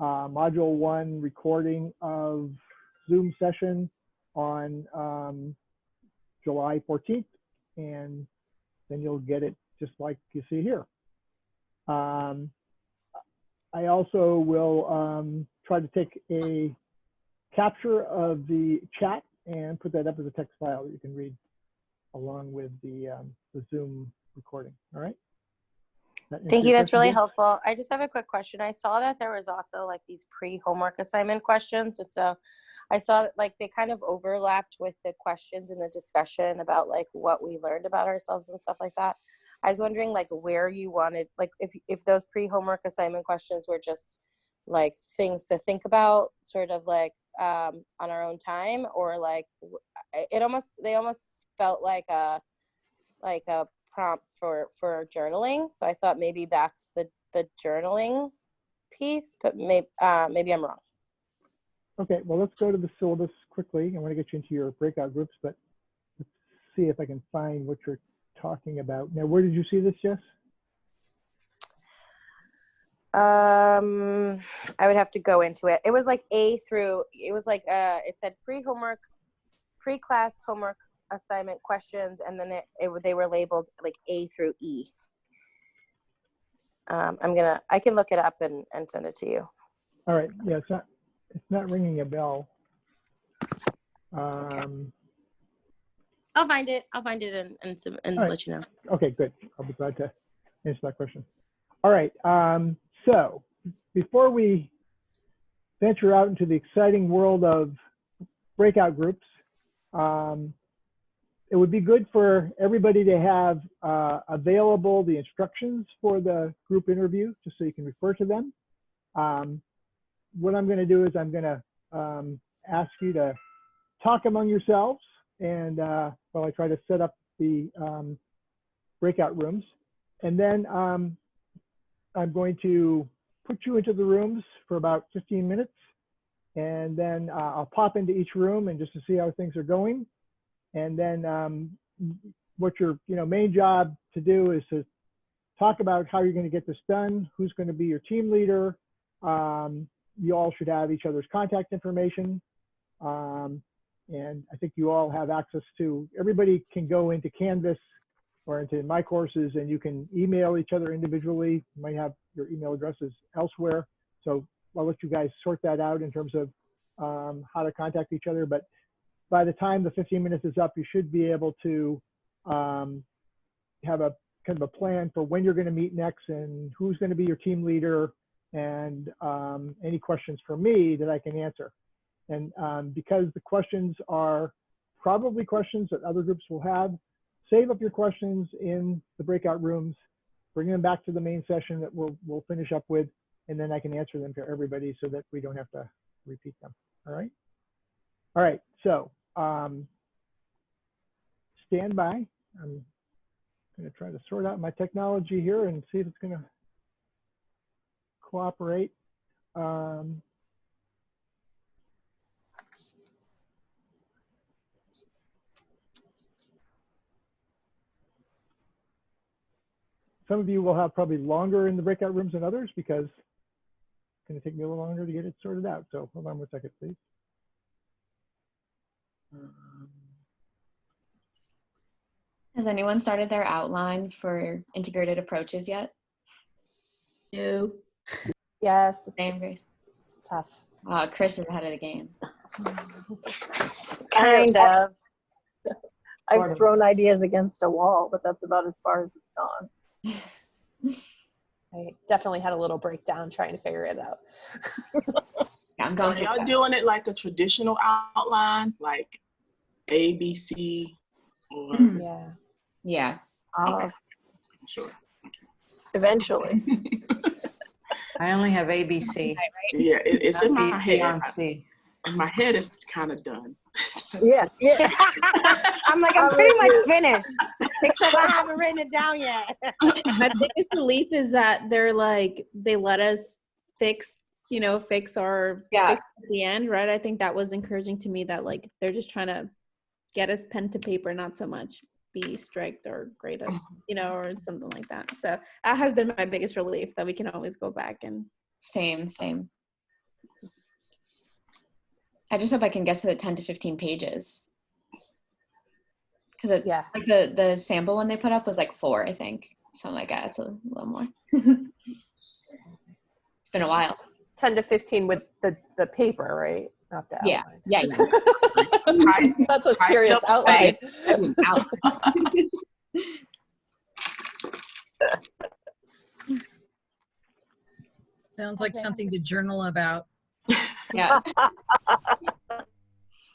module 1 recording of Zoom session on July 14th, and then you'll get it just like you see here. I also will try to take a capture of the chat and put that up as a text file that you can read along with the Zoom recording. All right. Thank you. That's really helpful. I just have a quick question. I saw that there was also like these pre-homework assignment questions. And so I saw that like they kind of overlapped with the questions in the discussion about like what we learned about ourselves and stuff like that. I was wondering like where you wanted, like if those pre-homework assignment questions were just like things to think about sort of like on our own time, or like they almost felt like a prompt for journaling. So I thought maybe that's the journaling piece, but maybe I'm wrong. Okay, well, let's go to the syllabus quickly. I want to get you into your breakout groups, but let's see if I can find what you're talking about. Now, where did you see this, Jess? I would have to go into it. It was like it said pre-class homework assignment questions, and then they were labeled like A through E. I can look it up and send it to you. All right. Yeah, it's not ringing a bell. Okay. I'll find it and right. let you know. Okay, good. I'll be glad to answer that question. All right. So before we venture out into the exciting world of breakout groups, it would be good for everybody to have available the instructions for the group interview, just so you can refer to them. What I'm going to do is I'm going to ask you to talk among yourselves, and while I try to set up the breakout rooms. And then I'm going to put you into the rooms for about 15 minutes. And then I'll pop into each room and just to see how things are going. And then what your main job to do is to talk about how you're going to get this done, who's going to be your team leader. You all should have each other's contact information. And I think you all have access to, everybody can go into Canvas or into My Courses, and you can email each other individually. You might have your email addresses elsewhere. So I'll let you guys sort that out in terms of how to contact each other. But by the time the 15 minutes is up, you should be able to have a kind of a plan for when you're going to meet next and who's going to be your team leader, and any questions for me that I can answer. And because the questions are probably questions that other groups will have, save up your questions in the breakout rooms, bring them back to the main session that we'll finish up with, and then I can answer them to everybody so that we don't have to repeat them. All right? All right, so stand by. I'm going to try to sort out my technology here and see if it's going to cooperate. Some of you will have probably longer in the breakout rooms than others because it's going to take me a little longer to get it sorted out. So hold on one second, please. Has anyone started their outline for integrated approaches yet? No. Yes. Same, Grace. Tough. Chris is ahead of the game. Kind of. I've thrown ideas against a wall, but that's about as far as it's gone. I definitely had a little breakdown trying to figure it out. I'm going. Are y'all doing it like a traditional outline, like A, B, C, or? Yeah. Yeah. Okay. Sure. Eventually. I only have ABC. Yeah, it's Not in my B, head. on C. In my head, it's kind of done. Yeah. I'm like, I'm pretty much finished, except I haven't written it down yet. My biggest relief is that they're like, they let us fix our fix at the end, right? I think that was encouraging to me, that like they're just trying to get us pen to paper, not so much be strict or grade us, or something like that. So that has been my biggest relief, that we can always go back and. Same. I just hope I can get to the 10 to 15 pages. Because like the sample one they put up was like 4, I think. Something like that. It's a little more. It's been a while. 10 to 15 with the paper, right? Not the outline. Yeah. That's a serious outline. Sounds like something to journal about. Yeah.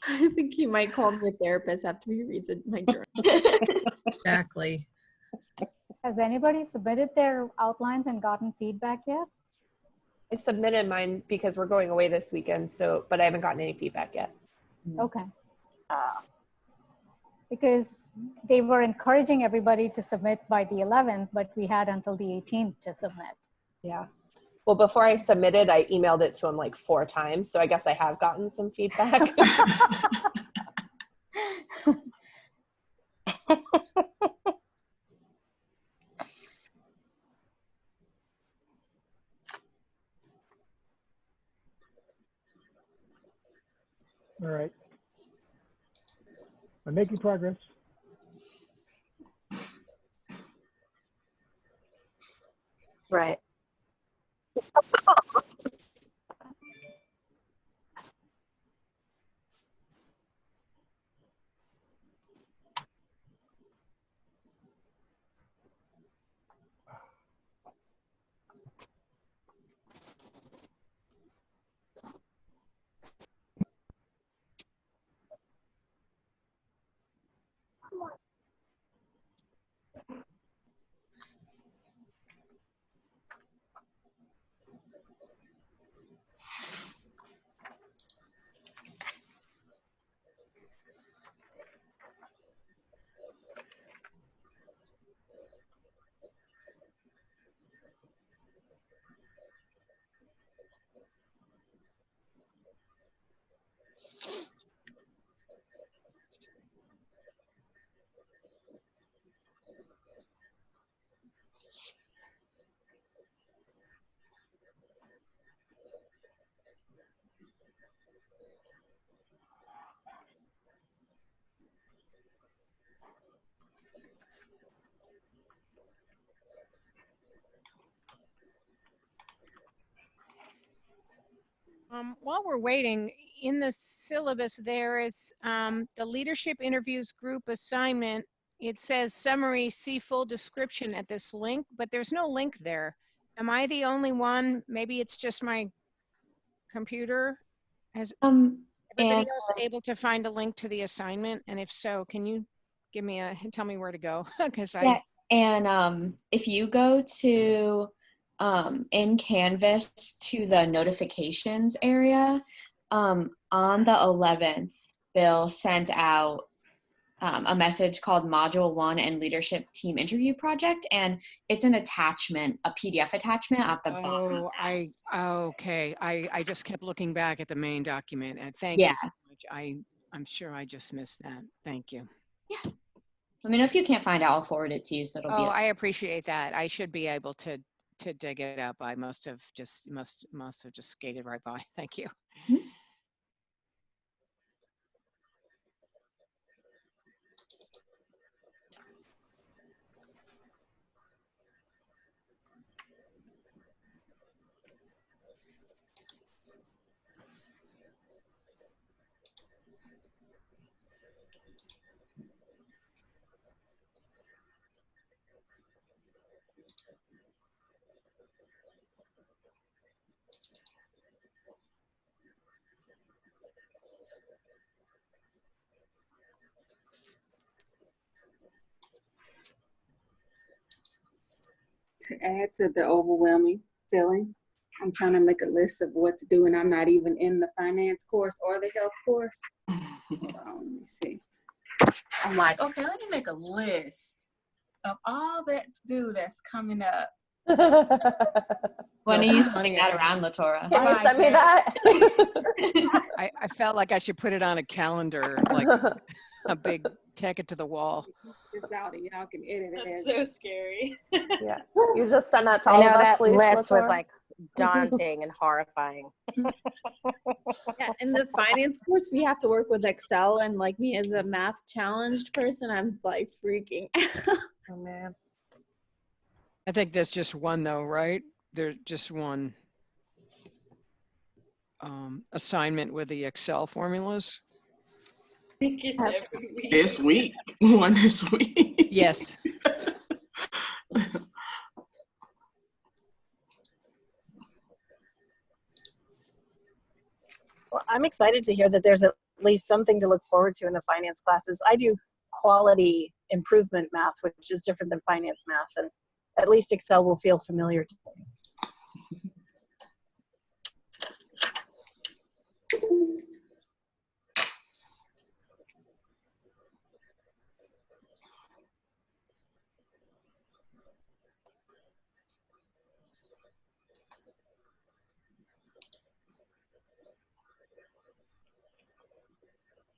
I think he might call me a therapist after he reads my journal. Exactly. Has anybody submitted their outlines and gotten feedback yet? I submitted mine because we're going away this weekend, but I haven't gotten any feedback yet. Okay. Because they were encouraging everybody to submit by the 11th, but we had until the 18th to submit. Yeah. Well, before I submitted, I emailed it to him like 4 times, so I guess I have gotten some feedback. All right. I'm making progress. Right. While we're waiting, in the syllabus, there is the leadership interviews group assignment. It says summary, see full description at this link, but there's no link there. Am I the only one? Maybe it's just my computer. Has everybody and else able to find a link to the assignment? And if so, can you give me tell me where to go? Because yeah, and if you go to in Canvas to the notifications area, on the 11th, Bill sent out a message called Module 1 and Leadership Team Interview Project, and it's an attachment, a PDF attachment at the bottom. Okay. I just kept looking back at the main document, and thank you so much. I'm sure I just missed that. Thank you. Yeah. Let me know if you can't find it. I'll forward it to you, so it'll be. I appreciate that. I should be able to dig it up. I must have just skated right by. Thank you. Mm-hmm. To add to the overwhelming feeling, I'm trying to make a list of what to do, and I'm not even in the finance course or the health course. Hold on, let me see. I'm like, okay, let me make a list of all that to do that's coming up. When are you putting that around, LaTora? Can you send me that? I felt like I should put it on a calendar, like a big tack it to the wall. This out and y'all can edit it. That's so scary. Yeah. You just send that to I all know of us, that please, list was LaTora? like daunting and horrifying. Yeah, in the finance course, we have to work with Excel, and like me as a math challenged person, I'm like freaking out. Oh man. I think there's just one though, right? There's just one assignment with the Excel formulas. I think it's every week. This week. One this week. Yes. Well, I'm excited to hear that there's at least something to look forward to in the finance classes. I do quality improvement math, which is different than finance math, and at least Excel will feel familiar to me.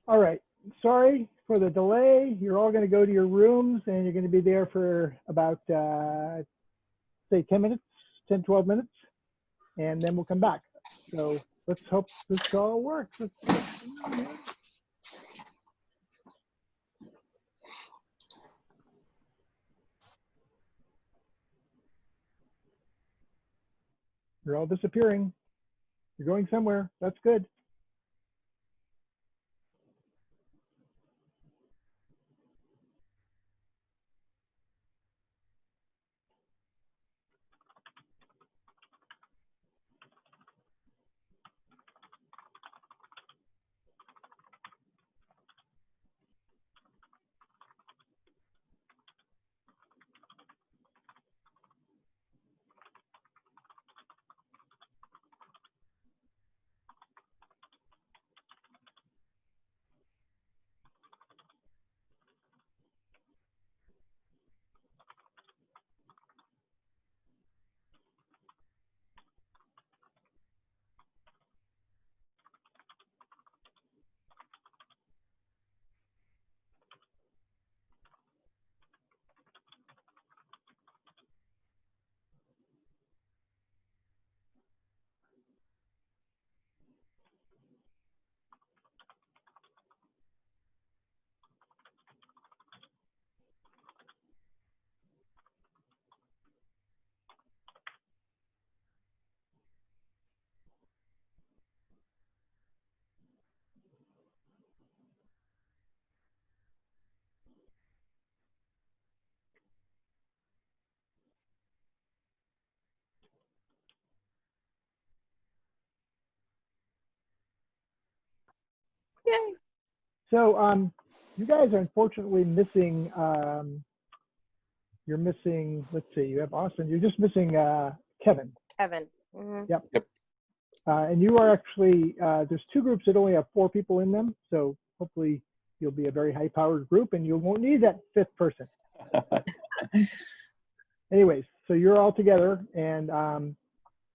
All right. Sorry for the delay. You're all going to go to your rooms, and you're going to be there for about, say, 10 minutes, 10, 12 minutes, and then we'll come back. So let's hope this all works. You're all disappearing. You're going somewhere. That's good. Yay. So you guys are unfortunately missing, you're missing, let's see, you have Austin, you're just missing Kevin. Kevin. Mhm. Yep. And you are actually, there's two groups that only have 4 people in them. So hopefully you'll be a very high powered group and you won't need that 5th person. Anyways, so you're all together, and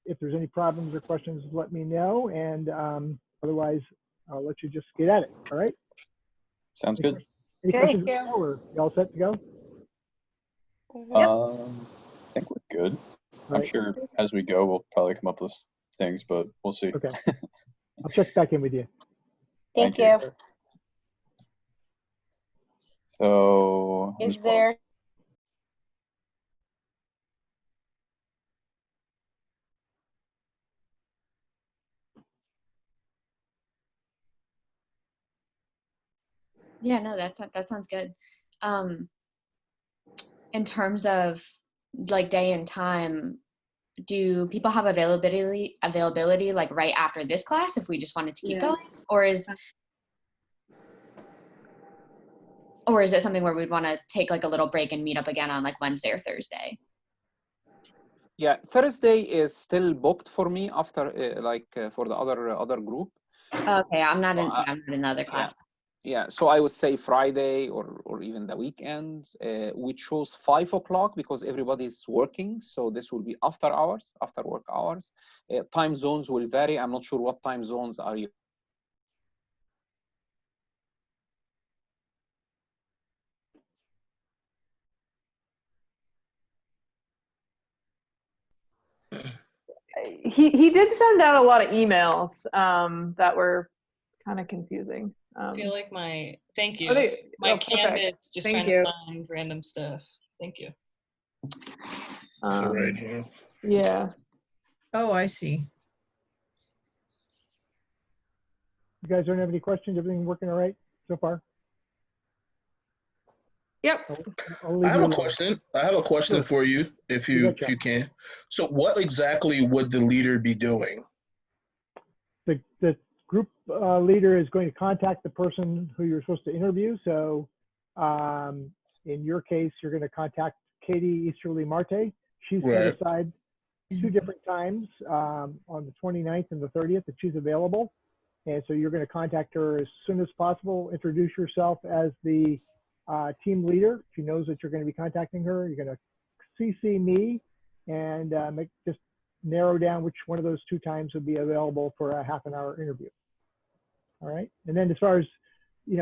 if there's any problems or questions, let me know. And otherwise, I'll let you just get at it. All right? Sounds good. Any questions? Or you all set to go? I think we're good. I'm Right. sure as we go, we'll probably come up with things, but we'll see. Okay. I'll check back in with you. Thank you. So Is there Yeah, no, that sounds good. In terms of like day and time, do people have availability like right after this class if we just wanted to keep going, or is it something where we'd want to take like a little break and meet up again on like Wednesday or Thursday? Yeah, Thursday is still booked for me after for the other group. Okay, I'm not in another class. Yeah, so I would say Friday or even the weekend. We chose 5 o'clock because everybody's working. So this will be after hours, after work hours. Time zones will vary. I'm not sure what time zones are you. He did send out a lot of emails that were kind of confusing. I feel like thank you. My Canvas just Thank trying you. to find random stuff. Thank you. Right here. Yeah. Oh, I see. You guys don't have any questions? Everything working all right so far? Yep. I have a question. I have a question Sure. for you, if You you betcha. can. So, what exactly would the leader be doing? The group leader is going to contact the person who you're supposed to interview. So in your case, you're going to contact Katie Easterly Marte. She's set Right. aside 2 different times on the 29th and the 30th that she's available. And so you're going to contact her as soon as possible, introduce yourself as the team leader. She knows that you're going to be contacting her. You're going to CC me and just narrow down which one of those 2 times would be available for a half-an-hour interview. All right. And then as far as,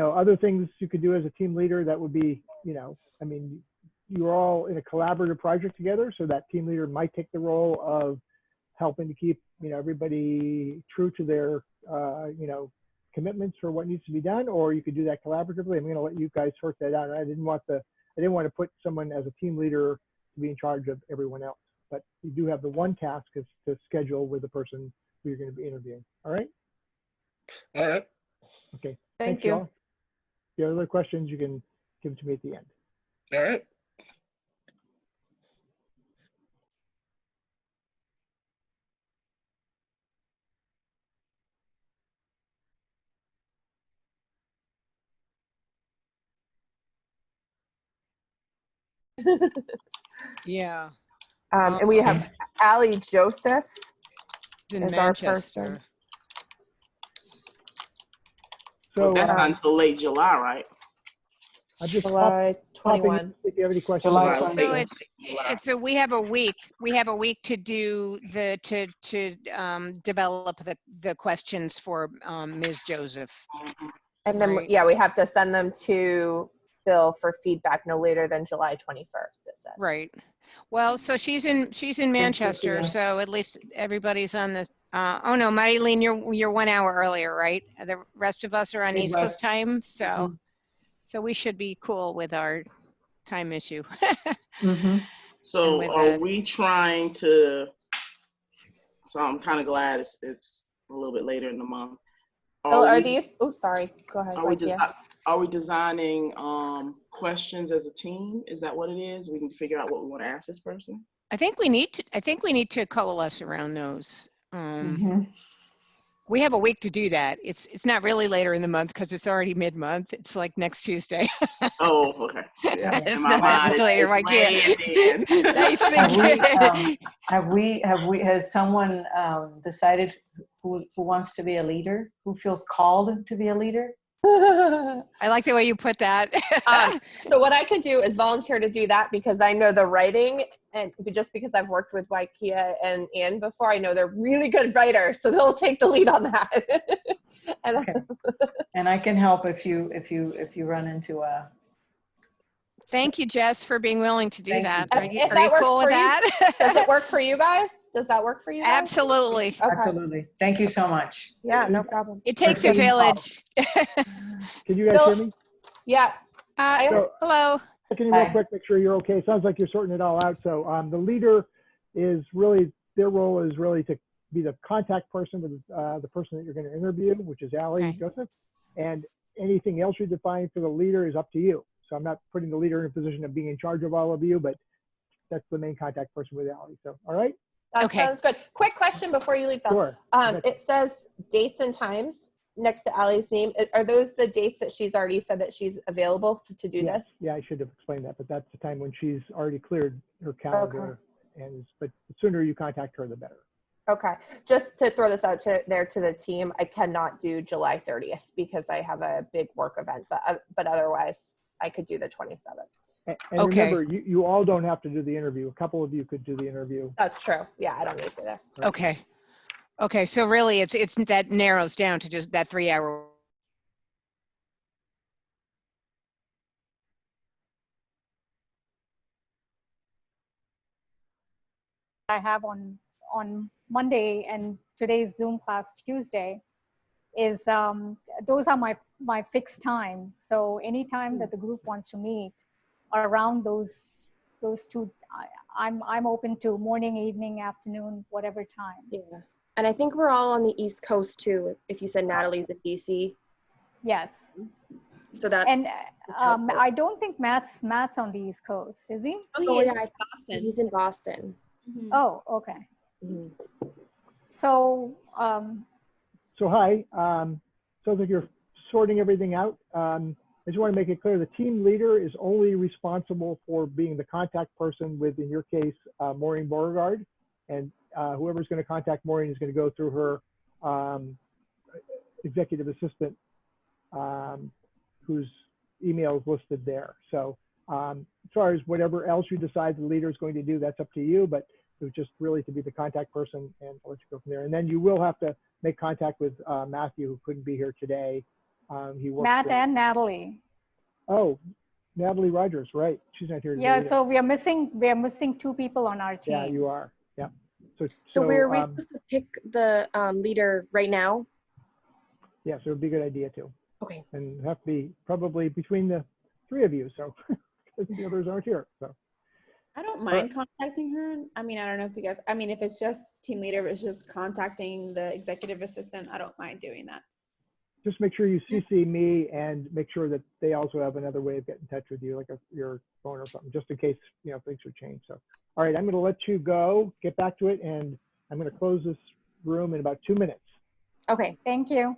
other things you could do as a team leader, that would be, I mean, you're all in a collaborative project together. So that team leader might take the role of helping to keep, everybody true to their, commitments for what needs to be done, or you could do that collaboratively. I'm going to let you guys sort that out. I didn't want to put someone as a team leader to be in charge of everyone else, but you do have the one task is to schedule with the person who you're going to be interviewing. All right. All right. Okay. Thank Thanks, you. y'all. If you have other questions, you can give them to me at the end. All right. Yeah. And we have Allie Joseph in as our Manchester. person. So That's not until late July, right? I'm just July 21. If you have any questions. So it's we have a week. We have a week to do develop the questions for Ms. Joseph. And then, Right. we have to send them to Bill for feedback no later than July 21st, it said. Right. Well, so she's in Manchester, so at least everybody's on this. Oh no, Marilyn, you're 1 hour earlier, right? The rest of us are on East Coast time, so so we should be cool with our time issue. So are we trying to, so I'm kind of glad it's a little bit later in the month. Are these, sorry, go ahead. Are we designing questions as a team? Is that what it is? We can figure out what we want to ask this person? I think we need to coalesce around those. We have a week to do that. It's not really later in the month because it's already mid-month. It's like next Tuesday. Oh, okay. Yeah. It's In my not that much mind, later, my way kid. at the end. Nice thinking. Has someone decided who wants to be a leader? Who feels called to be a leader? I like the way you put that. So what I could do is volunteer to do that because I know the writing, and just because I've worked with Waikia and Ann before, I know they're really good writers, so they'll take the lead on that. And, Okay. And I can help if you run into a. Thank you, Jess, for being willing to do that. Are you that works cool with for you, that? does it work for you guys? Does that work for you guys? Absolutely. Okay. Absolutely. Thank you so much. Yeah, no problem. It takes a village. Can you guys hear me? Yeah. Hello. Checking in real quick, make sure you're okay. Sounds like you're sorting it all out. So the leader is really, their role is really to be the contact person with the person that you're going to interview, which is Allie Joseph. And anything else you define for the leader is up to you. So I'm not putting the leader in a position of being in charge of all of you, but that's the main contact person with Allie. So, all right? That sounds good. Quick question before you leave, Bill. Sure. It says dates and times next to Allie's name. Are those the dates that she's already said that she's available to do this? Yeah, I should have explained that, but that's the time when she's already cleared her calendar. But the sooner you contact her, the better. Okay. Just to throw this out there to the team, I cannot do July 30th because I have a big work event, but otherwise I could do the 27th. And remember, you all don't have to do the interview. A couple of you could do the interview. That's true. Yeah, I don't need to do that. Okay. Okay, so really it's that narrows down to just that 3 hour. I have on Monday and today's Zoom class Tuesday is those are my fixed times. So anytime that the group wants to meet around those two, I'm open to morning, evening, afternoon, whatever time. Yeah, and I think we're all on the East Coast too. If you said Natalie's in DC. Yes. So that. And I don't think Matt's on the East Coast, is he? Oh, he is. Boston. He's in Boston. Mm-hmm. Oh, okay. Mm-hmm. So. So hi. Sounds like you're sorting everything out. I just want to make it clear: the team leader is only responsible for being the contact person with, in your case, Maureen Beauregard, and whoever's going to contact Maureen is going to go through her executive assistant, whose email is listed there. So as far as whatever else you decide the leader is going to do, that's up to you, but it was just really to be the contact person, and I'll let you go from there. And then you will have to make contact with Matthew, who couldn't be here today. He works Matt and Natalie. Oh, Natalie Rogers, right? She's not here today. Yeah, either. so we are missing 2 people on our team. Yeah, you are. Yeah. So we're supposed to pick the leader right now? Yeah, so it would be a good idea too. Okay. And have to be probably between the 3 of you, so because the others aren't here. So I don't mind contacting her. I mean, I don't know if you guys, I mean, if it's just team leader, if it's just contacting the executive assistant, I don't mind doing that. just make sure you CC me and make sure that they also have another way of getting in touch with you, like your phone or something, just in case, you know, things would change. So, all right, I'm going to let you go, get back to it, and I'm going to close this room in about 2 minutes. Okay, thank you.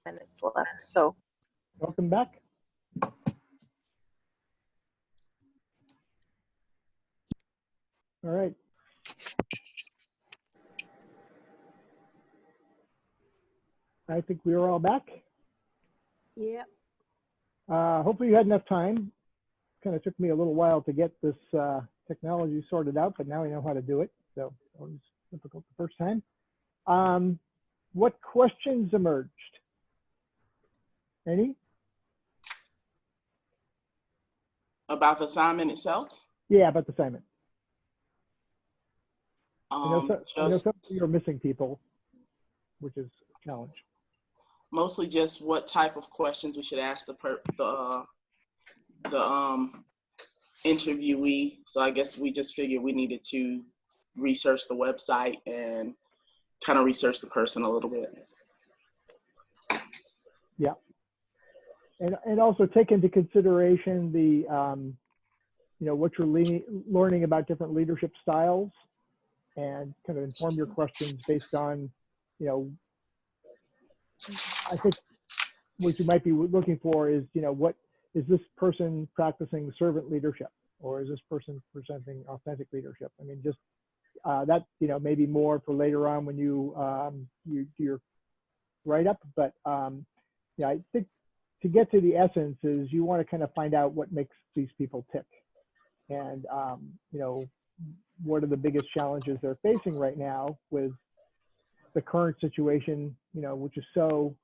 Minutes left, so. Welcome back. All right. I think we are all back. Yep. Hopefully you had enough time. Kind of took me a little while to get this technology sorted out, but now I know how to do it. So it was difficult the first time. What questions emerged? Any? About the assignment itself? Yeah, about the assignment. I know Just some of you are missing people, which is a challenge. mostly just what type of questions we should ask the interviewee. So I guess we just figured we needed to research the website and kind of research the person a little bit. Yeah. And also take into consideration the, you know, what you're learning about different leadership styles, and kind of inform your questions based on, you know, I think what you might be looking for is, you know, what is this person practicing servant leadership, or is this person presenting authentic leadership? I mean, just that, you know, maybe more for later on when you you do your write-up. But yeah, I think to get to the essence is you want to kind of find out what makes these people tick, and you know, what are the biggest challenges they're facing right now with the current situation, you know, which is so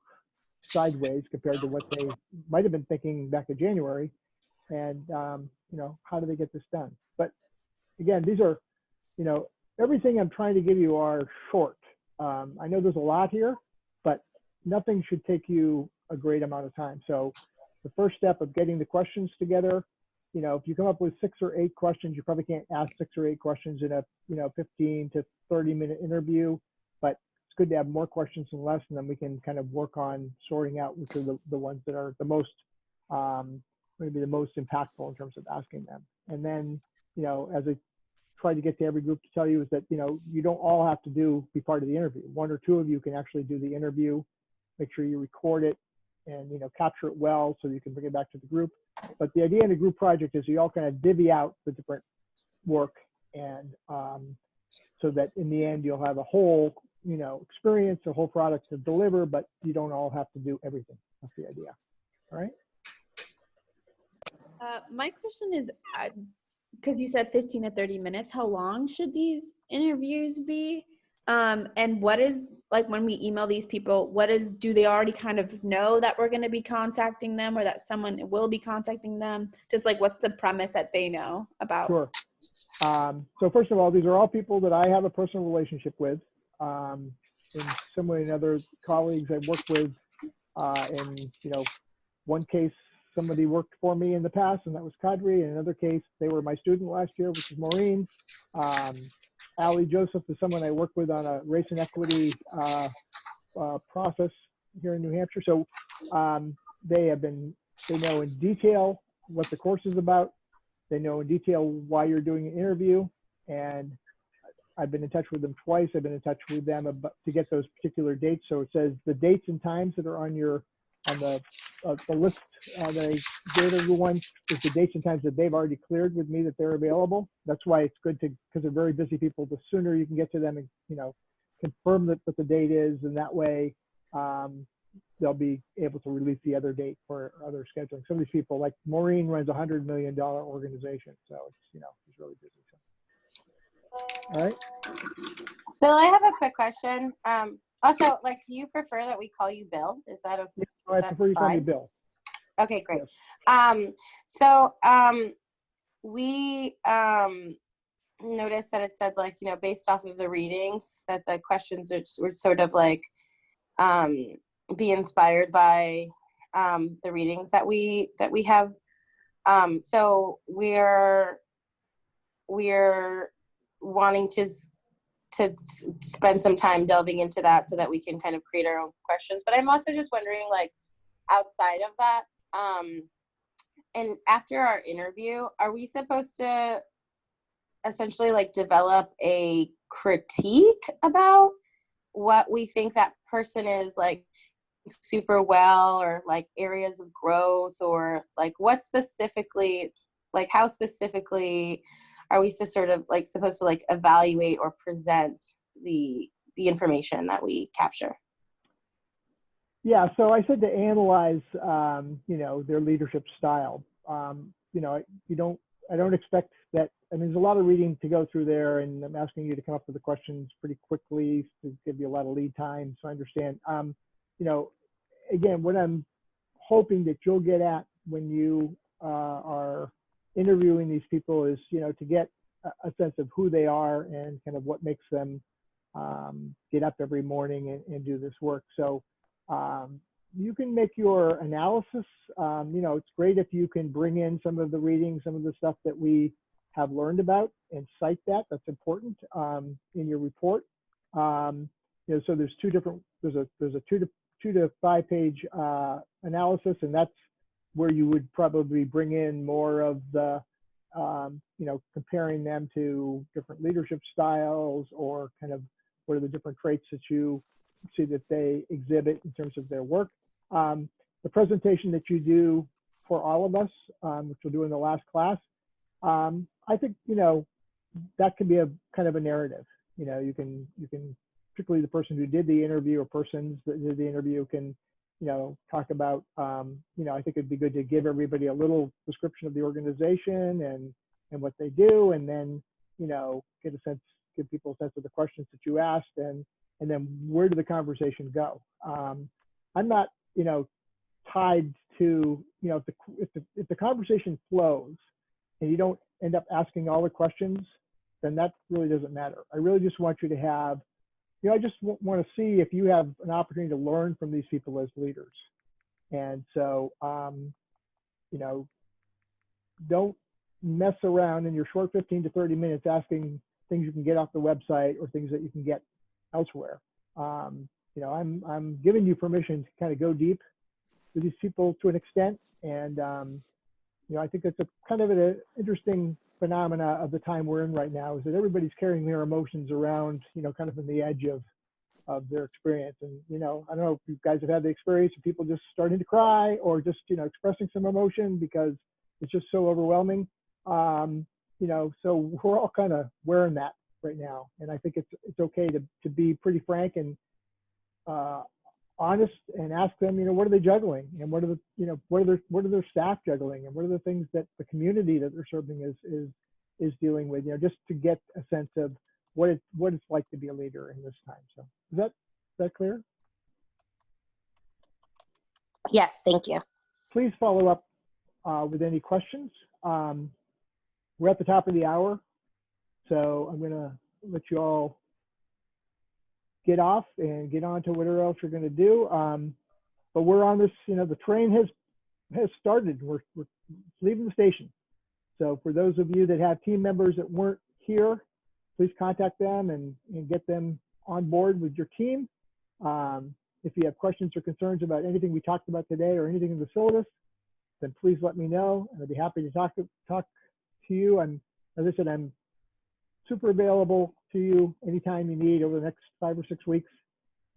sideways compared to what they might have been thinking back in January, and you know, how do they get this done? But again, these are, you know, everything I'm trying to give you are short. I know there's a lot here, but nothing should take you a great amount of time. So the first step of getting the questions together, you know, if you come up with 6 or 8 questions, you probably can't ask 6 or 8 questions in a, you know, 15 to 30-minute interview, but it's good to have more questions than less, and then we can kind of work on sorting out which are the ones that are the most, maybe the most impactful in terms of asking them. And then, you know, as I try to get to every group to tell you is that, you know, you don't all have to be part of the interview. 1 or 2 of you can actually do the interview. Make sure you record it and, you know, capture it well so you can bring it back to the group. But the idea in a group project is you all kind of divvy out the different work, and so that in the end you'll have a whole, you know, experience, a whole product to deliver, but you don't all have to do everything. That's the idea. All right. My question is, because you said 15 to 30 minutes, how long should these interviews be? And what is, like, when we email these people, do they already kind of know that we're going to be contacting them, or that someone will be contacting them? Just like, what's the premise that they know about? Sure. So first of all, these are all people that I have a personal relationship with. In some way or another, colleagues I've worked with, in, you know, one case, somebody worked for me in the past, and that was Kadri. In another case, they were my student last year, which is Maureen. Allie Joseph is someone I work with on a race and equity process here in New Hampshire. So they know in detail what the course is about. They know in detail why you're doing an interview, and I've been in touch with them twice. I've been in touch with them to get those particular dates. So it says the dates and times that are on the list that I gave everyone is the dates and times that they've already cleared with me that they're available. That's why it's good because they're very busy people. The sooner you can get to them and, you know, confirm that what the date is, and that way they'll be able to release the other date for other scheduling. Some of these people, like Maureen, runs a $100 million organization, so it's, you know, he's really busy. So. All right. Bill, I have a quick question. Also, like, do you prefer that we call you Bill? Is that okay? Yeah, I prefer you call me Bill. Okay, great. Yes. We noticed that it said, like, you know, based off of the readings, that the questions were sort of like be inspired by the readings that we have. So we're wanting to spend some time delving into that so that we can kind of create our own questions. But I'm also just wondering, like, outside of that, and after our interview, are we supposed to essentially like develop a critique about what we think that person is like super well, or like areas of growth, or like what specifically, like how specifically are we to sort of like supposed to like evaluate or present the information that we capture? Yeah, so I said to analyze, you know, their leadership style. You know, I don't expect that. I mean, there's a lot of reading to go through there, and I'm asking you to come up with the questions pretty quickly to give you a lot of lead time. So I understand. You know, again, what I'm hoping that you'll get at when you are interviewing these people is, you know, to get a sense of who they are and kind of what makes them get up every morning and do this work. So you can make your analysis. You know, it's great if you can bring in some of the reading, some of the stuff that we have learned about, and cite that. That's important in your report. You know, so there's there's a 2 to 5 page analysis, and that's where you would probably bring in more of the, you know, comparing them to different leadership styles, or kind of what are the different traits that you see that they exhibit in terms of their work. The presentation that you do for all of us, which we'll do in the last class, I think, you know, that can be a kind of a narrative. You know, you can particularly the person who did the interview, or persons that did the interview, can, you know, talk about, you know, I think it'd be good to give everybody a little description of the organization and what they do, and then, you know, give people a sense of the questions that you asked, and then where did the conversation go? I'm not, you know, tied to, you know, if the conversation flows and you don't end up asking all the questions, then that really doesn't matter. I really just want you to have, you know, I just want to see if you have an opportunity to learn from these people as leaders. And so, you know, don't mess around in your short 15 to 30 minutes asking things you can get off the website or things that you can get elsewhere. You know, I'm giving you permission to kind of go deep with these people to an extent. And, you know, I think it's a kind of an interesting phenomena of the time we're in right now, is that everybody's carrying their emotions around, you know, kind of in the edge of their experience. And, you know, I don't know if you guys have had the experience of people just starting to cry, or just, you know, expressing some emotion because it's just so overwhelming. You know, so we're all kind of wearing that right now. And I think it's okay to be pretty frank and honest, and ask them, you know, what are they juggling, and what are the, you know, what are their staff juggling, and what are the things that the community that they're serving is dealing with, you know, just to get a sense of what it's like to be a leader in this time. So is that clear? Yes, thank you. Please follow up with any questions. We're at the top of the hour, so I'm gonna let you all get off and get on to whatever else you're going to do. But we're on this, you know, the train has started. We're leaving the station. So for those of you that have team members that weren't here, please contact them and get them on board with your team. If you have questions or concerns about anything we talked about today or anything in the syllabus, then please let me know, and I'd be happy to talk to you. As I said, I'm super available to you anytime you need over the next 5 or 6 weeks,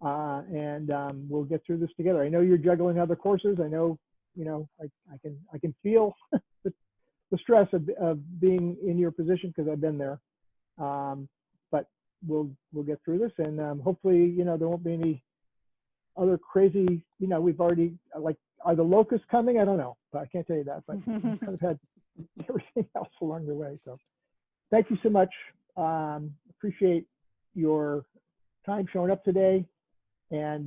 and we'll get through this together. I know you're juggling other courses. I know, you know, I can feel the stress of being in your position, because I've been there. But we'll get through this, and hopefully, you know, there won't be any other crazy, you know, we've already, like, are the locusts coming? I don't know, but I can't tell you that, but we've kind of had everything else along the way. So thank you so much. Appreciate your time showing up today. And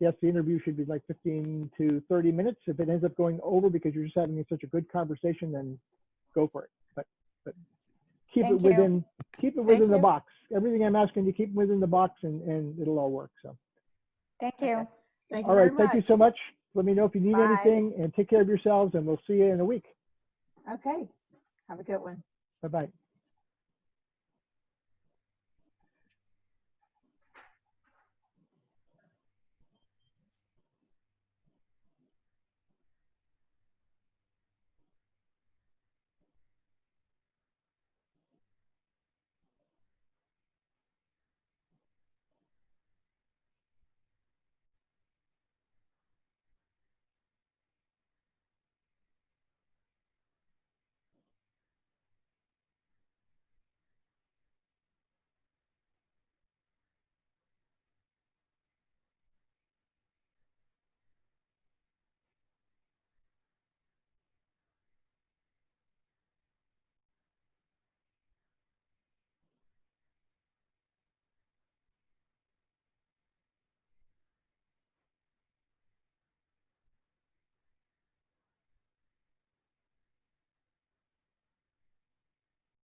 yes, the interview should be like 15 to 30 minutes. If it ends up going over because you're just having such a good conversation, then go for it. But keep it within the box. Everything I'm asking you, keep within the box, and it'll all work. So Thank you. Thank all right, thank you so much. Let me know if you need anything, and take care of yourselves, and we'll see you in a week. Okay. Have a good one. Bye-bye.